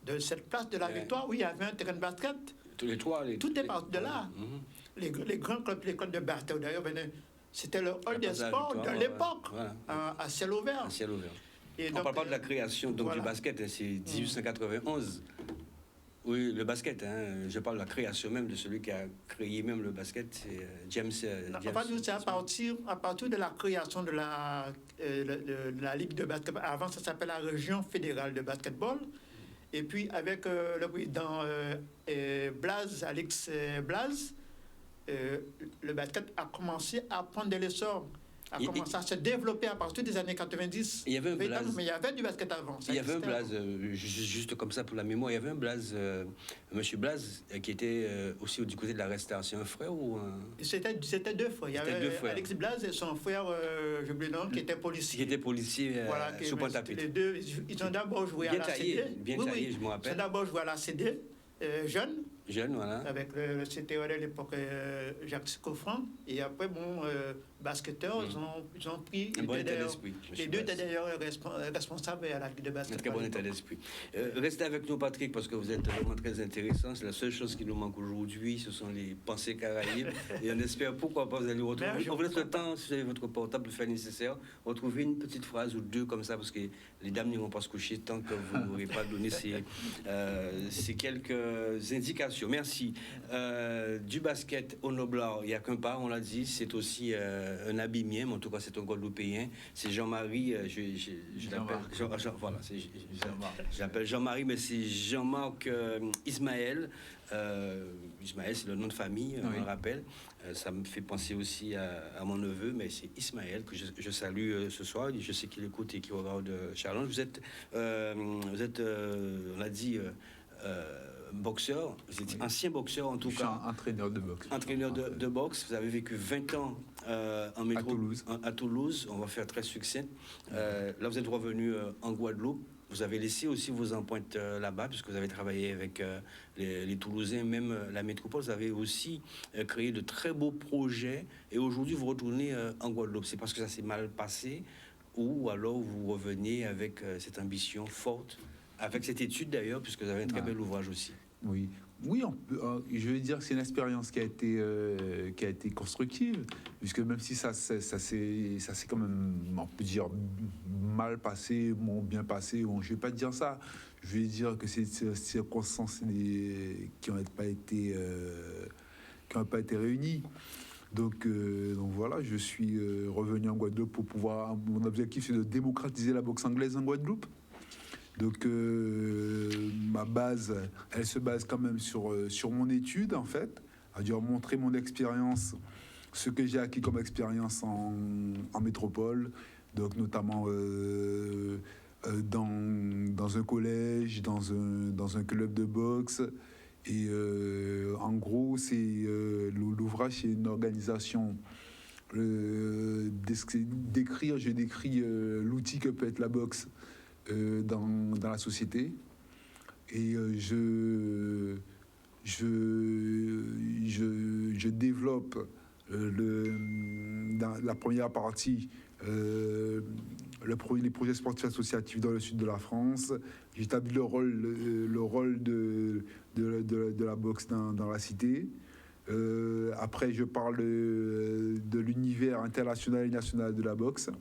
Speaker 7: de cette place de la Victoire où il y avait un terrain de basket.
Speaker 6: Tout
Speaker 7: est parti de là. Les grands clubs, les clubs de basket, d'ailleurs, c'était le hall des sports de l'époque, à ciel ouvert.
Speaker 6: Et on ne parle pas de la création du basket, c'est 1891. Oui, le basket, je parle de la création même de celui qui a créé même le basket, c'est James.
Speaker 7: C'est à partir de la création de la Ligue de basketball. Avant, ça s'appelait la Région fédérale de basketball. Et puis, avec le président Alex Blaze, le basket a commencé à prendre de l'essor. A commencé à se développer à partir des années 90.
Speaker 6: Il y avait un Blaze.
Speaker 7: Mais il y avait du basket avant.
Speaker 6: Il y avait un Blaze, juste comme ça pour la mémoire, il y avait un Blaze, monsieur Blaze, qui était aussi du côté de la restauration, un frère ou un...
Speaker 7: C'était 2 frères. Il y avait Alex Blaze et son frère, je oublie le nom, qui était policier.
Speaker 6: Qui était policier sur Pointe-à-Pitre.
Speaker 7: Les deux, ils ont d'abord joué à la CD.
Speaker 6: Bien taillé, je me rappelle.
Speaker 7: Ils ont d'abord joué à la CD, jeunes.
Speaker 6: Voilà.
Speaker 7: Avec le CTO à l'époque, Jacques Scoffran. Et après, basketteurs, ils ont pris...
Speaker 6: Un bon état d'esprit.
Speaker 7: Les deux étaient d'ailleurs responsables à la Ligue de basket.
Speaker 6: Un très bon état d'esprit. Restez avec nous, Patrick, parce que vous êtes vraiment très intéressant. C'est la seule chose qui nous manque aujourd'hui, ce sont les pensées caraïbes. Et on espère, pourquoi pas, vous allez retrouver... On vous laisse le temps, si vous avez votre portable, de faire nécessaire. Retrouver une petite phrase ou deux comme ça, parce que les dames n'iront pas se coucher tant que vous n'aurez pas donné ces quelques indications. Merci. Du basket au Noblard, il n'y a qu'un pas, on l'a dit, c'est aussi un abîmien, mais en tout cas c'est un Guadeloupéen. C'est Jean-Marie, je l'appelle Jean-Marie, mais c'est Jean-Marc Ismaël. Ismaël, c'est le nom de famille, on le rappelle. Ça me fait penser aussi à mon neveu, mais c'est Ismaël que je salue ce soir. Je sais qu'il écoute et qu'il regarde Challenge. Vous êtes on l'a dit... boxeur, vous êtes ancien boxeur en tout cas.
Speaker 8: Entraîneur de boxe.
Speaker 6: Entraîneur de boxe. Vous avez vécu 20 ans en métro, à Toulouse. On va faire très succinct. Là, vous êtes revenu en Guadeloupe. vous avez laissé aussi vos empreintes là-bas, puisque vous avez travaillé avec les Toulousains, même la métropole. Vous avez aussi créé de très beaux projets. Et aujourd'hui, vous retournez en Guadeloupe. C'est parce que ça s'est mal passé ou alors vous revenez avec cette ambition forte, avec cette étude d'ailleurs, puisque vous avez un très bel ouvrage aussi.
Speaker 8: Oui, je veux dire que c'est une expérience qui a été constructive, puisque même si ça s'est quand même, on peut dire, mal passé, bien passé, je ne vais pas dire ça. Je vais dire que c'est des circonstances qui n'ont pas été réunies. Donc voilà, je suis revenu en Guadeloupe pour pouvoir. Mon objectif, c'est de démocratiser la boxe anglaise en Guadeloupe. Donc ma base, elle se base quand même sur mon étude en fait, c'est-à-dire montrer mon expérience, ce que j'ai acquis comme expérience en métropole, donc notamment dans un collège, dans un club de boxe. Et en gros, l'ouvrage, c'est une organisation. Je décris l'outil que peut être la boxe dans la société. Et je développe dans la première partie les projets sportifs associatifs dans le sud de la France. J'établis le rôle de la boxe dans la cité. Après, je parle de l'univers international et national de la boxe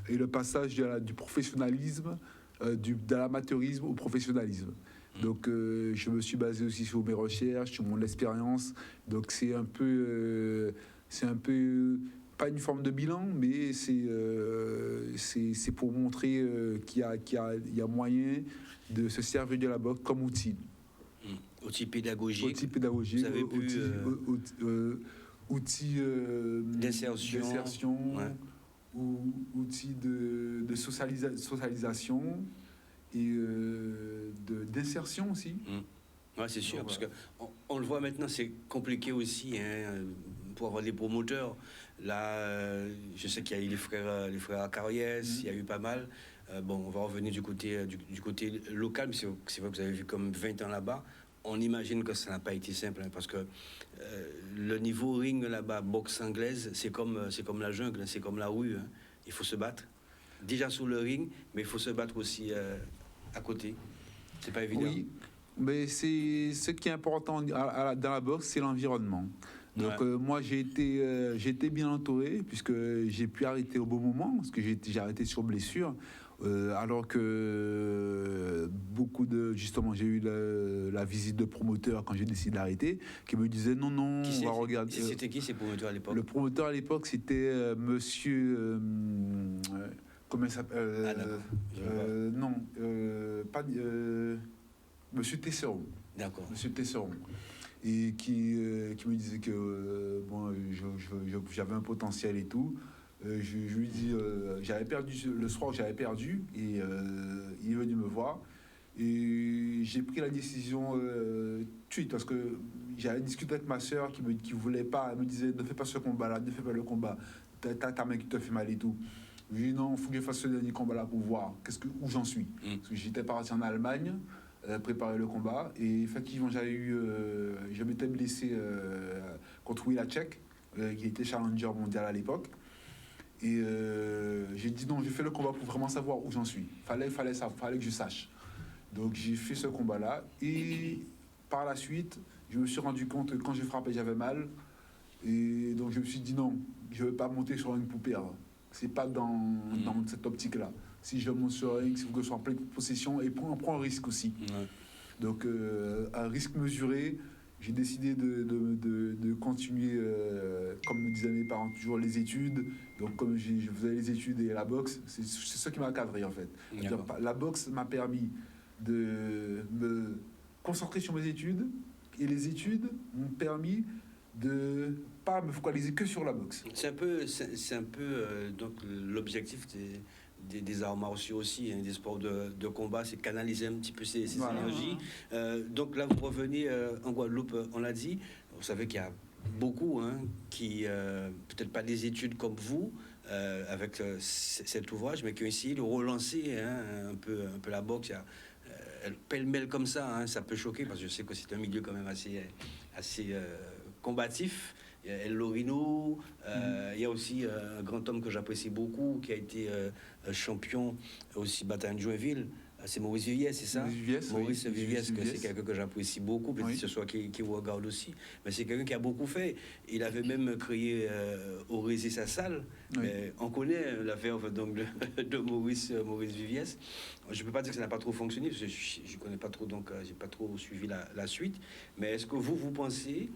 Speaker 8: et le passage du professionnalisme, de l'amateurisme au professionnalisme. Donc, je me suis basé aussi sur mes recherches, sur mon expérience. Donc, c'est un peu pas une forme de bilan, mais c'est pour montrer qu'il y a moyen de se servir de la boxe comme outil.
Speaker 6: Outil pédagogique.
Speaker 8: Outil pédagogique.
Speaker 6: Vous avez pu,
Speaker 8: outil d'insertion,
Speaker 6: ouais.
Speaker 8: Ou outil de socialisation et d'insertion aussi.
Speaker 6: Ouais, c'est sûr, parce qu'on le voit maintenant, c'est compliqué aussi pour avoir des promoteurs. Là, je sais qu'il y a eu les frères Cariès, il y a eu pas mal. On va revenir du côté local, mais c'est vrai que vous avez vu comme 20 ans là-bas. On imagine que ça n'a pas été simple, parce que le niveau ring là-bas, boxe anglaise, c'est comme la jungle, c'est comme la rue. Il faut se battre. Déjà sur le ring, mais il faut se battre aussi à côté. C'est pas évident.
Speaker 8: Oui, mais ce qui est important dans la boxe, c'est l'environnement. Donc moi, j'ai été bien entouré, puisque j'ai pu arrêter au bon moment, parce que j'ai arrêté sur blessure. Alors que justement, j'ai eu la visite de promoteurs quand j'ai décidé d'arrêter, qui me disaient non, on va regarder.
Speaker 6: C'était qui ces promoteurs à l'époque?
Speaker 8: Le promoteur à l'époque, c'était monsieur. Comment il s'appelle? Non, pas. Monsieur Tesseron.
Speaker 6: D'accord.
Speaker 8: Monsieur Tesseron. Et qui me disait que j'avais un potentiel et tout. Je lui dis, j'avais perdu le soir, j'avais perdu, et il est venu me voir. Et j'ai pris la décision tout de suite, parce que j'avais discuté avec ma soeur qui voulait pas, elle me disait, ne fais pas ce combat-là, ne fais pas le combat, t'as ta main qui te fait mal et tout. Je lui ai dit non, il faut que je fasse ce dernier combat-là pour voir où j'en suis. Parce que j'étais parti en Allemagne, préparer le combat, et effectivement, je m'étais blessé contre Wilacek, qui était challenger mondial à l'époque. Et j'ai dit non, j'ai fait le combat pour vraiment savoir où j'en suis. Fallait que je sache. Donc j'ai fait ce combat-là, et par la suite, je me suis rendu compte que quand j'ai frappé, j'avais mal. Et donc je me suis dit non, je ne vais pas monter sur un ring pour perdre. C'est pas dans cette optique-là. Si je monte sur un ring, il faut que je sois en pleine possession, et on prend un risque aussi. Ouais. Donc un risque mesuré. J'ai décidé de continuer, comme me disaient mes parents, toujours les études. Donc, comme je faisais les études et la boxe, c'est ça qui m'a cadré, en fait. La boxe m'a permis de me concentrer sur mes études, et les études m'ont permis de ne pas me focaliser que sur la boxe.
Speaker 6: C'est un peu donc, l'objectif des arts martiaux aussi, des sports de combat, c'est canaliser un petit peu ces énergies. Donc là, vous revenez en Guadeloupe, on l'a dit. Vous savez qu'il y a beaucoup qui, peut-être pas des études comme vous, avec cet ouvrage, mais qui ont essayé de relancer un peu la boxe. Pêle-mêle comme ça, hein, ça peut choquer, parce que je sais que c'est un milieu quand même assez combatif. Il y a El Lorino, il y a aussi un grand homme que j'apprécie beaucoup, qui a été champion aussi bataille de Joinville. C'est Maurice Viviès, c'est ça? Maurice Viviès, c'est quelqu'un que j'apprécie beaucoup, peut-être que ce soit qui vous regarde aussi. Mais c'est quelqu'un qui a beaucoup fait. Il avait même créé Orésé sa salle. Oui. On connaît l'affaire donc, de Maurice Viviès. Je ne peux pas dire que ça n'a pas trop fonctionné, parce que je ne connais pas trop, donc je n'ai pas trop suivi la suite. Mais est-ce que vous pensez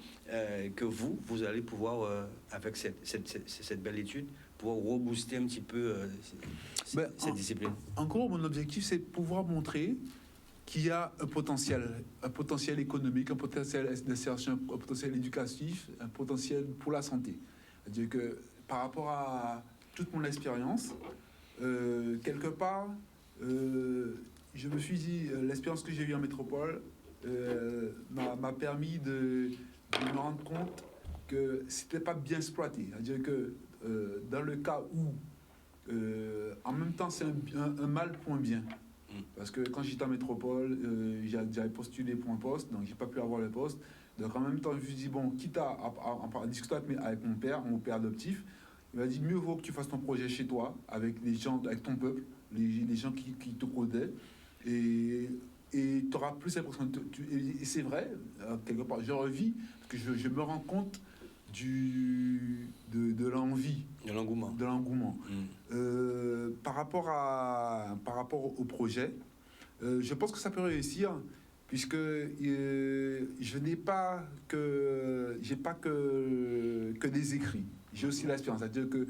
Speaker 6: que vous allez pouvoir, avec cette belle étude, pouvoir rebooster un petit peu cette discipline?
Speaker 8: En gros, mon objectif, c'est de pouvoir montrer qu'il y a un potentiel économique, un potentiel d'insertion, un potentiel éducatif, un potentiel pour la santé. C'est-à-dire que par rapport à toute mon expérience, quelque part, je me suis dit, l'expérience que j'ai eue en métropole m'a permis de me rendre compte que c'était pas bien exploité. C'est-à-dire que dans le cas où, en même temps, c'est un mal pour un bien. Parce que quand j'étais en métropole, j'avais postulé pour un poste, donc j'ai pas pu avoir le poste. Donc en même temps, je me suis dit, bon, quitte à discuter avec mon père adoptif, il m'a dit, mieux vaut que tu fasses ton projet chez toi, avec les gens, avec ton peuple, les gens qui te connaissent, et tu auras plus l'impression. Et c'est vrai, quelque part, je revis, parce que je me rends compte de l'envie, de l'engouement. Par rapport au projet, je pense que ça peut réussir, puisque je n'ai pas que des écrits. J'ai aussi l'expérience, c'est-à-dire que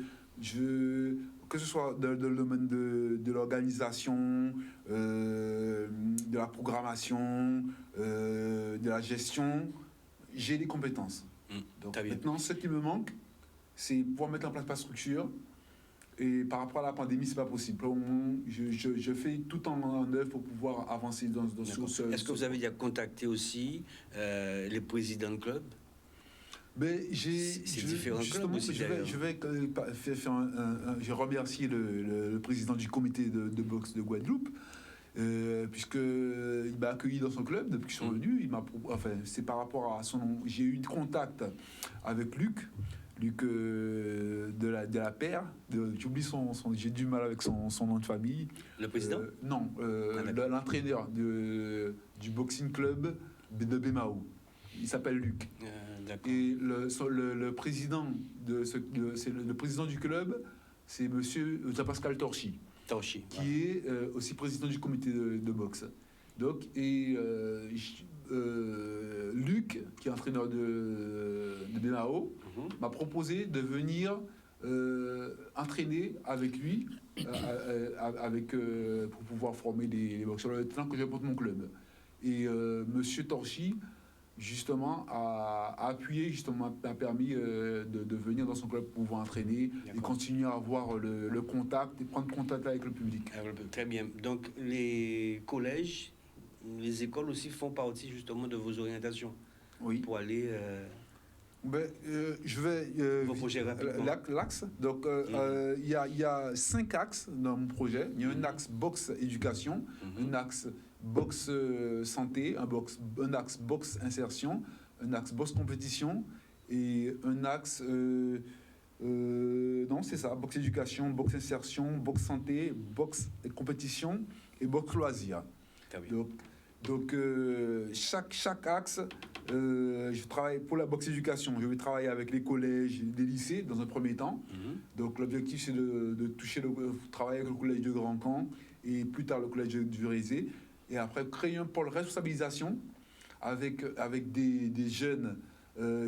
Speaker 8: ce soit dans le domaine de l'organisation, de la programmation, de la gestion, j'ai des compétences. Donc maintenant, ce qui me manque, c'est pouvoir mettre en place ma structure. Et par rapport à la pandémie, c'est pas possible. Je fais tout en œuvre pour pouvoir avancer dans ce.
Speaker 6: Est-ce que vous avez déjà contacté aussi les présidents de club?
Speaker 8: C'est différents clubs aussi, je remercie le président du comité de boxe de Guadeloupe, puisqu'il m'a accueilli dans son club depuis qu'ils sont venus. C'est par rapport à son nom. J'ai eu contact avec Luc de la paire. J'oublie j'ai du mal avec son nom de famille.
Speaker 6: Le président?
Speaker 8: Non, l'entraîneur du boxing club de Bémao. Il s'appelle Luc. Et le président le président du club, c'est monsieur Jean-Pascal Torchi, qui est aussi président du comité de boxe. Donc, Luc, qui est entraîneur de Bémao, m'a proposé de venir entraîner avec lui pour pouvoir former les boxeurs le temps que je porte mon club. Et monsieur Torchi, justement, a appuyé, a permis de venir dans son club pour pouvoir entraîner et continuer à avoir le contact et prendre contact avec le public.
Speaker 6: Très bien. Donc, les collèges, les écoles aussi font partie justement de vos orientations.
Speaker 8: Oui.
Speaker 6: Pour aller...
Speaker 8: je vais... l'axe. Donc, il y a 5 axes dans mon projet. Il y a un axe boxe-éducation, un axe boxe santé, un axe boxe insertion, un axe boxe compétition et un axe non c'est ça, boxe éducation, boxe insertion, boxe santé, boxe compétition et boxe loisir. Donc chaque axe, je travaille pour la boxe éducation. Je vais travailler avec les collèges, les lycées dans un premier temps. Donc l'objectif c'est de travailler avec le collège de Grand Camp et plus tard le collège du Rézé. Et après, créer un pôle responsabilisation avec des jeunes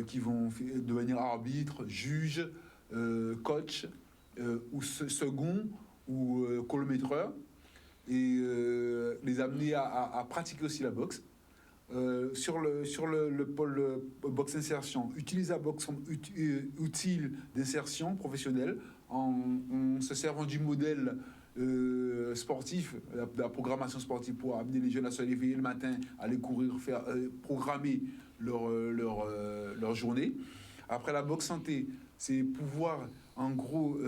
Speaker 8: qui vont devenir arbitres, juges, coachs, ou second, ou colomètreurs, et les amener à pratiquer aussi la boxe. Sur le pôle boxe insertion, utiliser la boxe comme outil d'insertion professionnelle en se servant du modèle sportif, la programmation sportive pour amener les jeunes à se réveiller le matin, aller courir, faire programmer leur journée. Après la boxe santé, c'est pouvoir en gros,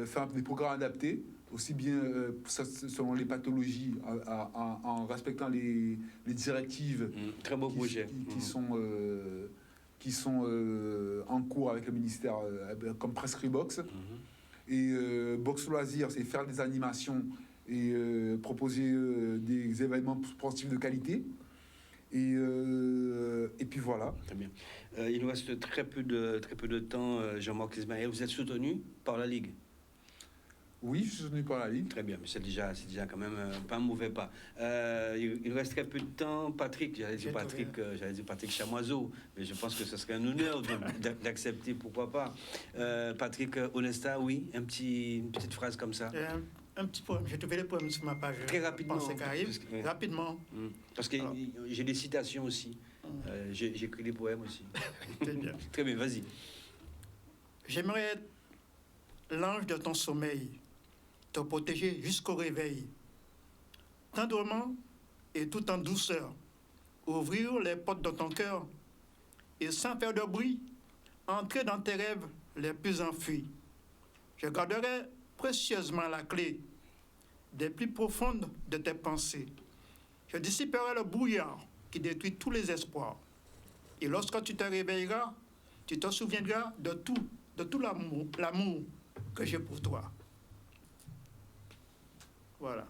Speaker 8: faire des programmes adaptés, aussi bien selon les pathologies, en respectant les directives
Speaker 6: très beau projet.
Speaker 8: Qui sont en cours avec le ministère, comme Prescribox. Et Box Loisirs, c'est faire des animations et proposer des événements sportifs de qualité. Et puis voilà.
Speaker 6: Très bien. Il nous reste très peu de temps, Jean-Marc Ismaël. Vous êtes soutenu par la Ligue?
Speaker 8: Oui, je suis soutenu par la Ligue.
Speaker 6: Très bien, mais c'est déjà quand même pas un mauvais pas. Il nous reste très peu de temps. Patrick, j'allais dire Patrick Chamoiseau, mais je pense que ce serait un honneur d'accepter, pourquoi pas. Patrick Onesta, oui, une petite phrase comme ça.
Speaker 7: Un petit poème. J'ai trouvé les poèmes sur ma page.
Speaker 6: Très rapidement.
Speaker 7: Rapidement.
Speaker 6: Parce que j'ai des citations aussi. J'écris des poèmes aussi.
Speaker 7: Très bien.
Speaker 6: Très bien, vas-y.
Speaker 7: J'aimerais être l'ange de ton sommeil, te protéger jusqu'au réveil. Tendrement et tout en douceur, ouvrir les portes de ton cœur et sans faire de bruit, entrer dans tes rêves les plus enfuis. Je garderai précieusement la clé des plus profondes de tes pensées. Je dissiperai le brouillard qui détruit tous les espoirs. Et lorsque tu te réveilleras, tu te souviendras de tout l'amour que j'ai pour toi. Voilà.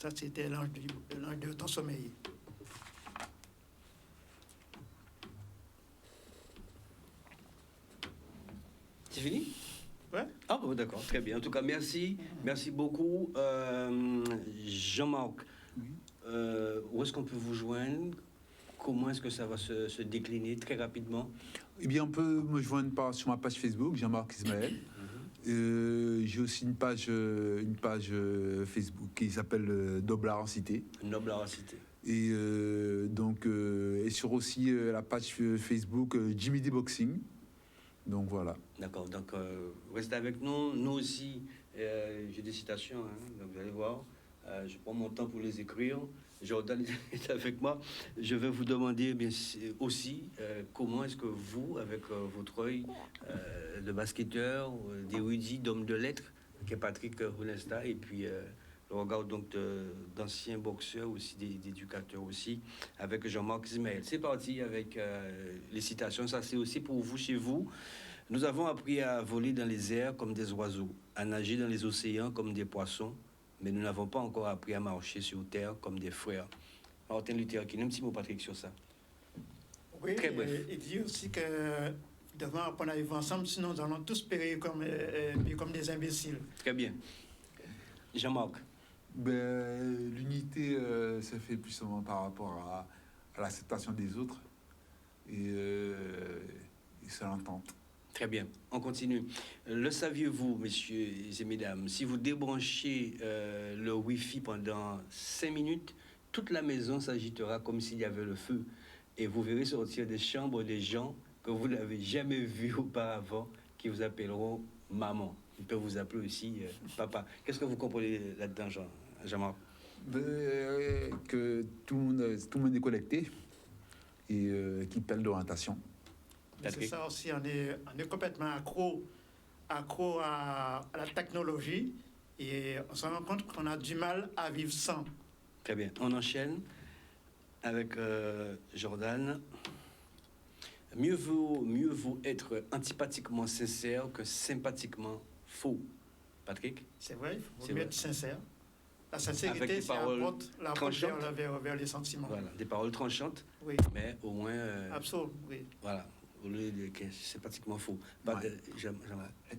Speaker 7: Ça, c'était l'ange de ton sommeil.
Speaker 6: C'est fini?
Speaker 7: Ouais.
Speaker 6: Ah bon, d'accord, très bien. En tout cas, merci beaucoup. Jean-Marc, où est-ce qu'on peut vous joindre? Comment est-ce que ça va se décliner très rapidement?
Speaker 8: Eh bien, on peut me joindre sur ma page Facebook, Jean-Marc Ismaël. J'ai aussi une page Facebook qui s'appelle Noble Cité.
Speaker 6: Noble Cité.
Speaker 8: Et et sur aussi la page Facebook Jimmy D Boxing. Donc voilà.
Speaker 6: D'accord, donc restez avec nous. Nous aussi, j'ai des citations, donc vous allez voir. Je prends mon temps pour les écrire. Jordan est avec moi. Je vais vous demander aussi comment est-ce que vous, avec votre œil de basketteur, d'érudit, d'homme de lettres, qui est Patrick Onesta, et puis le regard donc d'anciens boxeurs aussi, d'éducateurs aussi, avec Jean-Marc Ismaël. C'est parti avec les citations. Ça, c'est aussi pour vous, chez vous. Nous avons appris à voler dans les airs comme des oiseaux, à nager dans les océans comme des poissons, mais nous n'avons pas encore appris à marcher sur terre comme des frères. Martin Luther King, un petit mot, Patrick, sur ça.
Speaker 7: Oui,
Speaker 6: très bref.
Speaker 7: Il dit aussi que devant apprendre à vivre ensemble, sinon nous allons tous périr comme des imbéciles.
Speaker 6: Très bien. Jean-Marc.
Speaker 8: L'unité se fait plus souvent par rapport à l'acceptation des autres et c'est l'entente.
Speaker 6: Très bien, on continue. Le saviez-vous, messieurs et mesdames, si vous débranchez le Wi-Fi pendant 5 minutes, toute la maison s'agitera comme s'il y avait le feu. Et vous verrez sortir des chambres des gens que vous n'avez jamais vus auparavant, qui vous appelleront maman. Ils peuvent vous appeler aussi papa. Qu'est-ce que vous comprenez là-dedans, Jean-Marc?
Speaker 8: Que tout le monde est connecté et qu'il parle d'orientation.
Speaker 7: C'est ça aussi, on est complètement accro à la technologie et on se rend compte qu'on a du mal à vivre sans.
Speaker 6: Très bien, on enchaîne avec Jordan. Mieux vaut être antipathiquement sincère que sympathiquement faux. Patrick?
Speaker 7: C'est vrai, il faut mieux être sincère. La sincérité, c'est la porte vers les sentiments.
Speaker 6: Voilà, des paroles tranchantes,
Speaker 7: oui.
Speaker 6: Mais au moins...
Speaker 7: Absolument, oui.
Speaker 6: Voilà. C'est pratiquement faux.
Speaker 8: Ouais.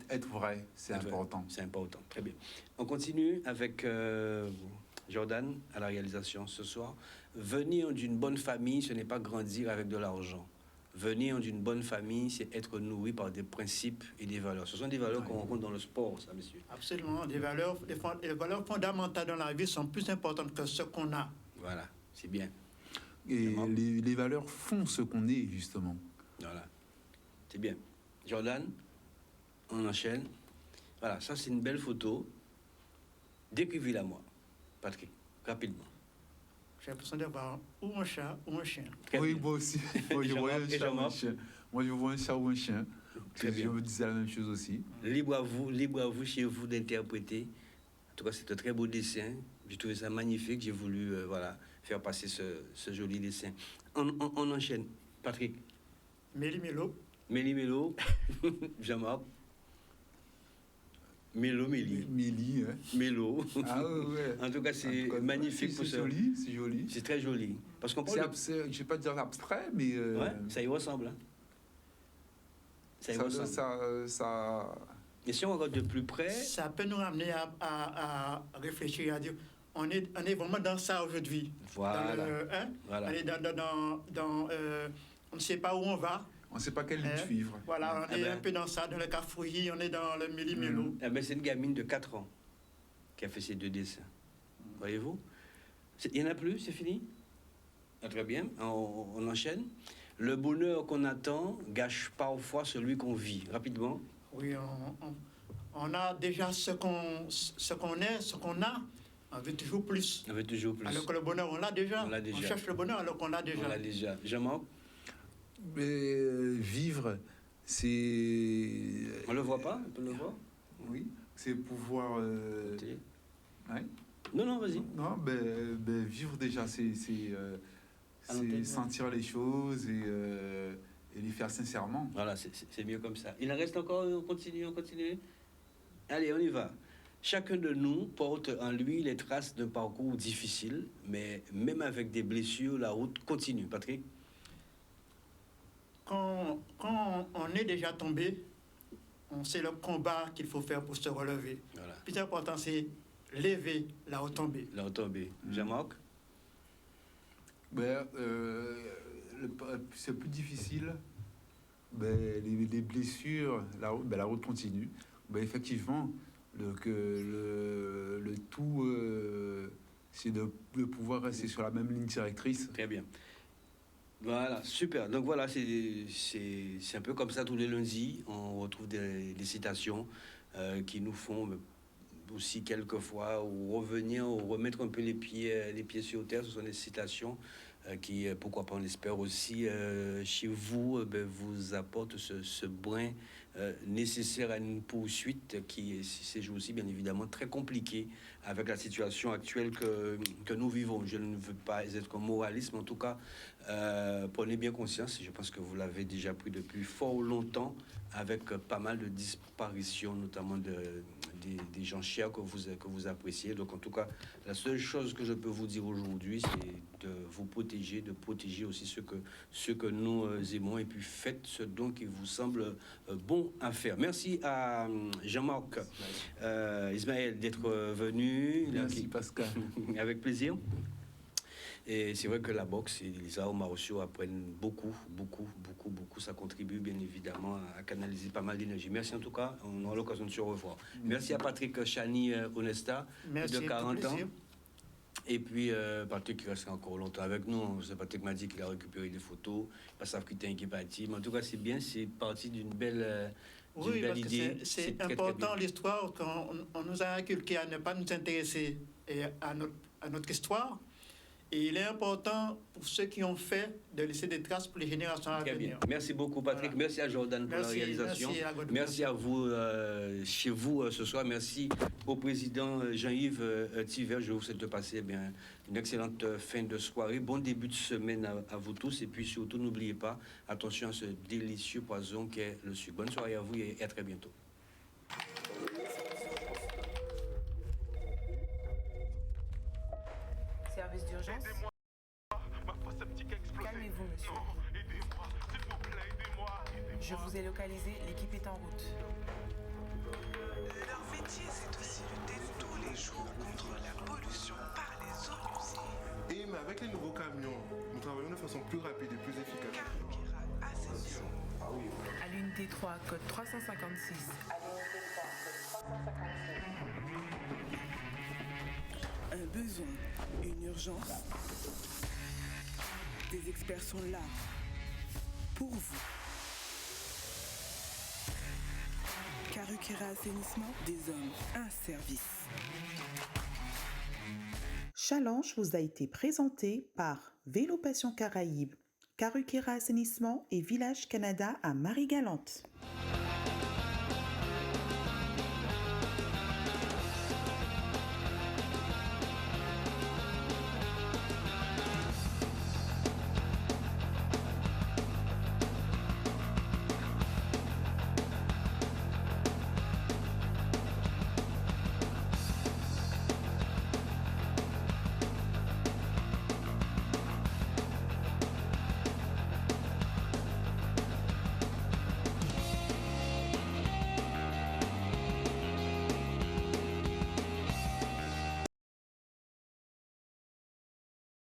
Speaker 8: Être vrai, c'est important.
Speaker 6: C'est important, très bien. On continue avec Jordan à la réalisation ce soir. Venir d'une bonne famille, ce n'est pas grandir avec de l'argent. Venir d'une bonne famille, c'est être nourri par des principes et des valeurs. Ce sont des valeurs qu'on rencontre dans le sport, ça, monsieur.
Speaker 7: Absolument. Les valeurs fondamentales dans la vie sont plus importantes que ce qu'on a.
Speaker 6: Voilà, c'est bien.
Speaker 8: Et les valeurs font ce qu'on est, justement.
Speaker 6: Voilà, c'est bien. Jordan, on enchaîne. Voilà, ça c'est une belle photo. Décrivez-la moi, Patrick, rapidement.
Speaker 7: J'ai l'impression d'avoir ou un chat ou un chien.
Speaker 8: Oui, moi aussi. Moi, je vois un chat ou un chien. Moi, je vois un chat ou un chien.
Speaker 6: Très bien.
Speaker 8: Je me disais la même chose aussi.
Speaker 6: Libre à vous chez vous d'interpréter. En tout cas, c'est un très beau dessin. J'ai trouvé ça magnifique. J'ai voulu faire passer ce joli dessin. On enchaîne. Patrick.
Speaker 7: Méli-mélo.
Speaker 6: Méli-mélo. Jean-Marc. Méli.
Speaker 8: Méli, hein.
Speaker 6: Mélo.
Speaker 8: Ah ouais.
Speaker 6: En tout cas, c'est magnifique pour ça.
Speaker 8: C'est joli.
Speaker 6: C'est très joli. Parce qu'on
Speaker 8: je ne vais pas dire abstrait, mais...
Speaker 6: Ouais, ça y ressemble. Hein. Ça y ressemble. Et si on regarde de plus près...
Speaker 7: Ça peut nous amener à réfléchir, à dire, on est vraiment dans ça aujourd'hui.
Speaker 6: Voilà.
Speaker 7: On est on ne sait pas où on va.
Speaker 8: On ne sait pas quelle ligne suivre.
Speaker 7: Voilà, on est un peu dans ça, dans le cafouillis, on est dans le méli-mélo.
Speaker 6: C'est une gamine de 4 ans qui a fait ces 2 dessins. Voyez-vous? Il n'y en a plus, c'est fini? Ah, très bien, on enchaîne. Le bonheur qu'on attend gâche parfois celui qu'on vit. Rapidement.
Speaker 7: Oui, on a déjà ce qu'on est, ce qu'on a. On veut toujours plus.
Speaker 6: On veut toujours plus.
Speaker 7: Alors que le bonheur, on l'a déjà. On cherche le bonheur alors qu'on l'a déjà.
Speaker 6: On l'a déjà. Jean-Marc?
Speaker 8: Vivre, c'est...
Speaker 6: On le voit pas? On peut le voir?
Speaker 8: Oui, c'est pouvoir... Ouais.
Speaker 6: Non, vas-y.
Speaker 8: Non, vivre déjà, c'est sentir les choses et les faire sincèrement.
Speaker 6: Voilà, c'est mieux comme ça. Il en reste encore? On continue. Allez, on y va. Chacun de nous porte en lui les traces d'un parcours difficile, mais même avec des blessures, la route continue. Patrick?
Speaker 7: Quand on est déjà tombé, on sait le combat qu'il faut faire pour se relever.
Speaker 6: Voilà.
Speaker 7: Le plus important, c'est lever la retombée.
Speaker 6: La retombée. Jean-Marc?
Speaker 8: C'est plus difficile. Les blessures, la route continue. Effectivement, le tout, c'est de pouvoir rester sur la même ligne directrice.
Speaker 6: Très bien. Voilà, super. Donc voilà, c'est un peu comme ça tous les lundis. On retrouve des citations qui nous font aussi quelquefois ou revenir ou remettre un peu les pieds sur terre. Ce sont des citations qui, pourquoi pas, on espère aussi chez vous, vous apportent ce brin nécessaire à une poursuite qui, ces jours-ci, bien évidemment, très compliqué avec la situation actuelle que nous vivons. Je ne veux pas être moraliste, mais en tout cas, prenez bien conscience, et je pense que vous l'avez déjà pris depuis fort longtemps, avec pas mal de disparitions, notamment des gens chers que vous appréciez. Donc, en tout cas, la seule chose que je peux vous dire aujourd'hui, c'est de vous protéger, de protéger aussi ceux que nous aimons, et puis faites ce dont il vous semble bon à faire. Merci à Jean-Marc Ismaël d'être venu.
Speaker 8: Merci Pascal.
Speaker 6: Avec plaisir. Et c'est vrai que la boxe et les arts martiaux apprennent beaucoup. Ça contribue bien évidemment à canaliser pas mal d'énergie. Merci en tout cas, on aura l'occasion de se revoir. Merci à Patrick Chani Onesta, de 40 ans. Et puis Patrick qui reste encore longtemps avec nous. Patrick m'a dit qu'il a récupéré des photos, pas savent qu'il était parti. Mais en tout cas, c'est bien, c'est parti d'une belle...
Speaker 7: Oui, parce idée. Que c'est important l'histoire, qu'on nous a inculqué à ne pas nous intéresser à notre histoire. Et il est important pour ceux qui ont fait de laisser des traces pour les générations à venir.
Speaker 6: Merci beaucoup Patrick, voilà. Merci à Jordan pour la réalisation. Merci à vous chez vous ce soir. Merci au président Jean-Yves Thiver. Je vous souhaite de passer une excellente fin de soirée. Bon début de semaine à vous tous. Et puis surtout, n'oubliez pas, attention à ce délicieux poison qu'est le sucre. Bonne soirée à vous et à très bientôt.
Speaker 1: Service d'urgence. Calmez-vous, monsieur. Je vous ai localisé, l'équipe est en route.
Speaker 2: Leur métier, c'est aussi lutter tous les jours contre la pollution par les eaux usées.
Speaker 3: Et mais avec les nouveaux camions, nous travaillons de façon plus rapide et plus efficace.
Speaker 2: Karukera Assainissement.
Speaker 1: À l'unité 3, code 356.
Speaker 4: Un besoin, une urgence. Des experts sont là pour vous. Karukera Assainissement, des hommes, un service.
Speaker 5: Challenge vous a été présenté par Vélo Passion Caraïbes, Karukera Assainissement et Village Canada à Marie-Galante.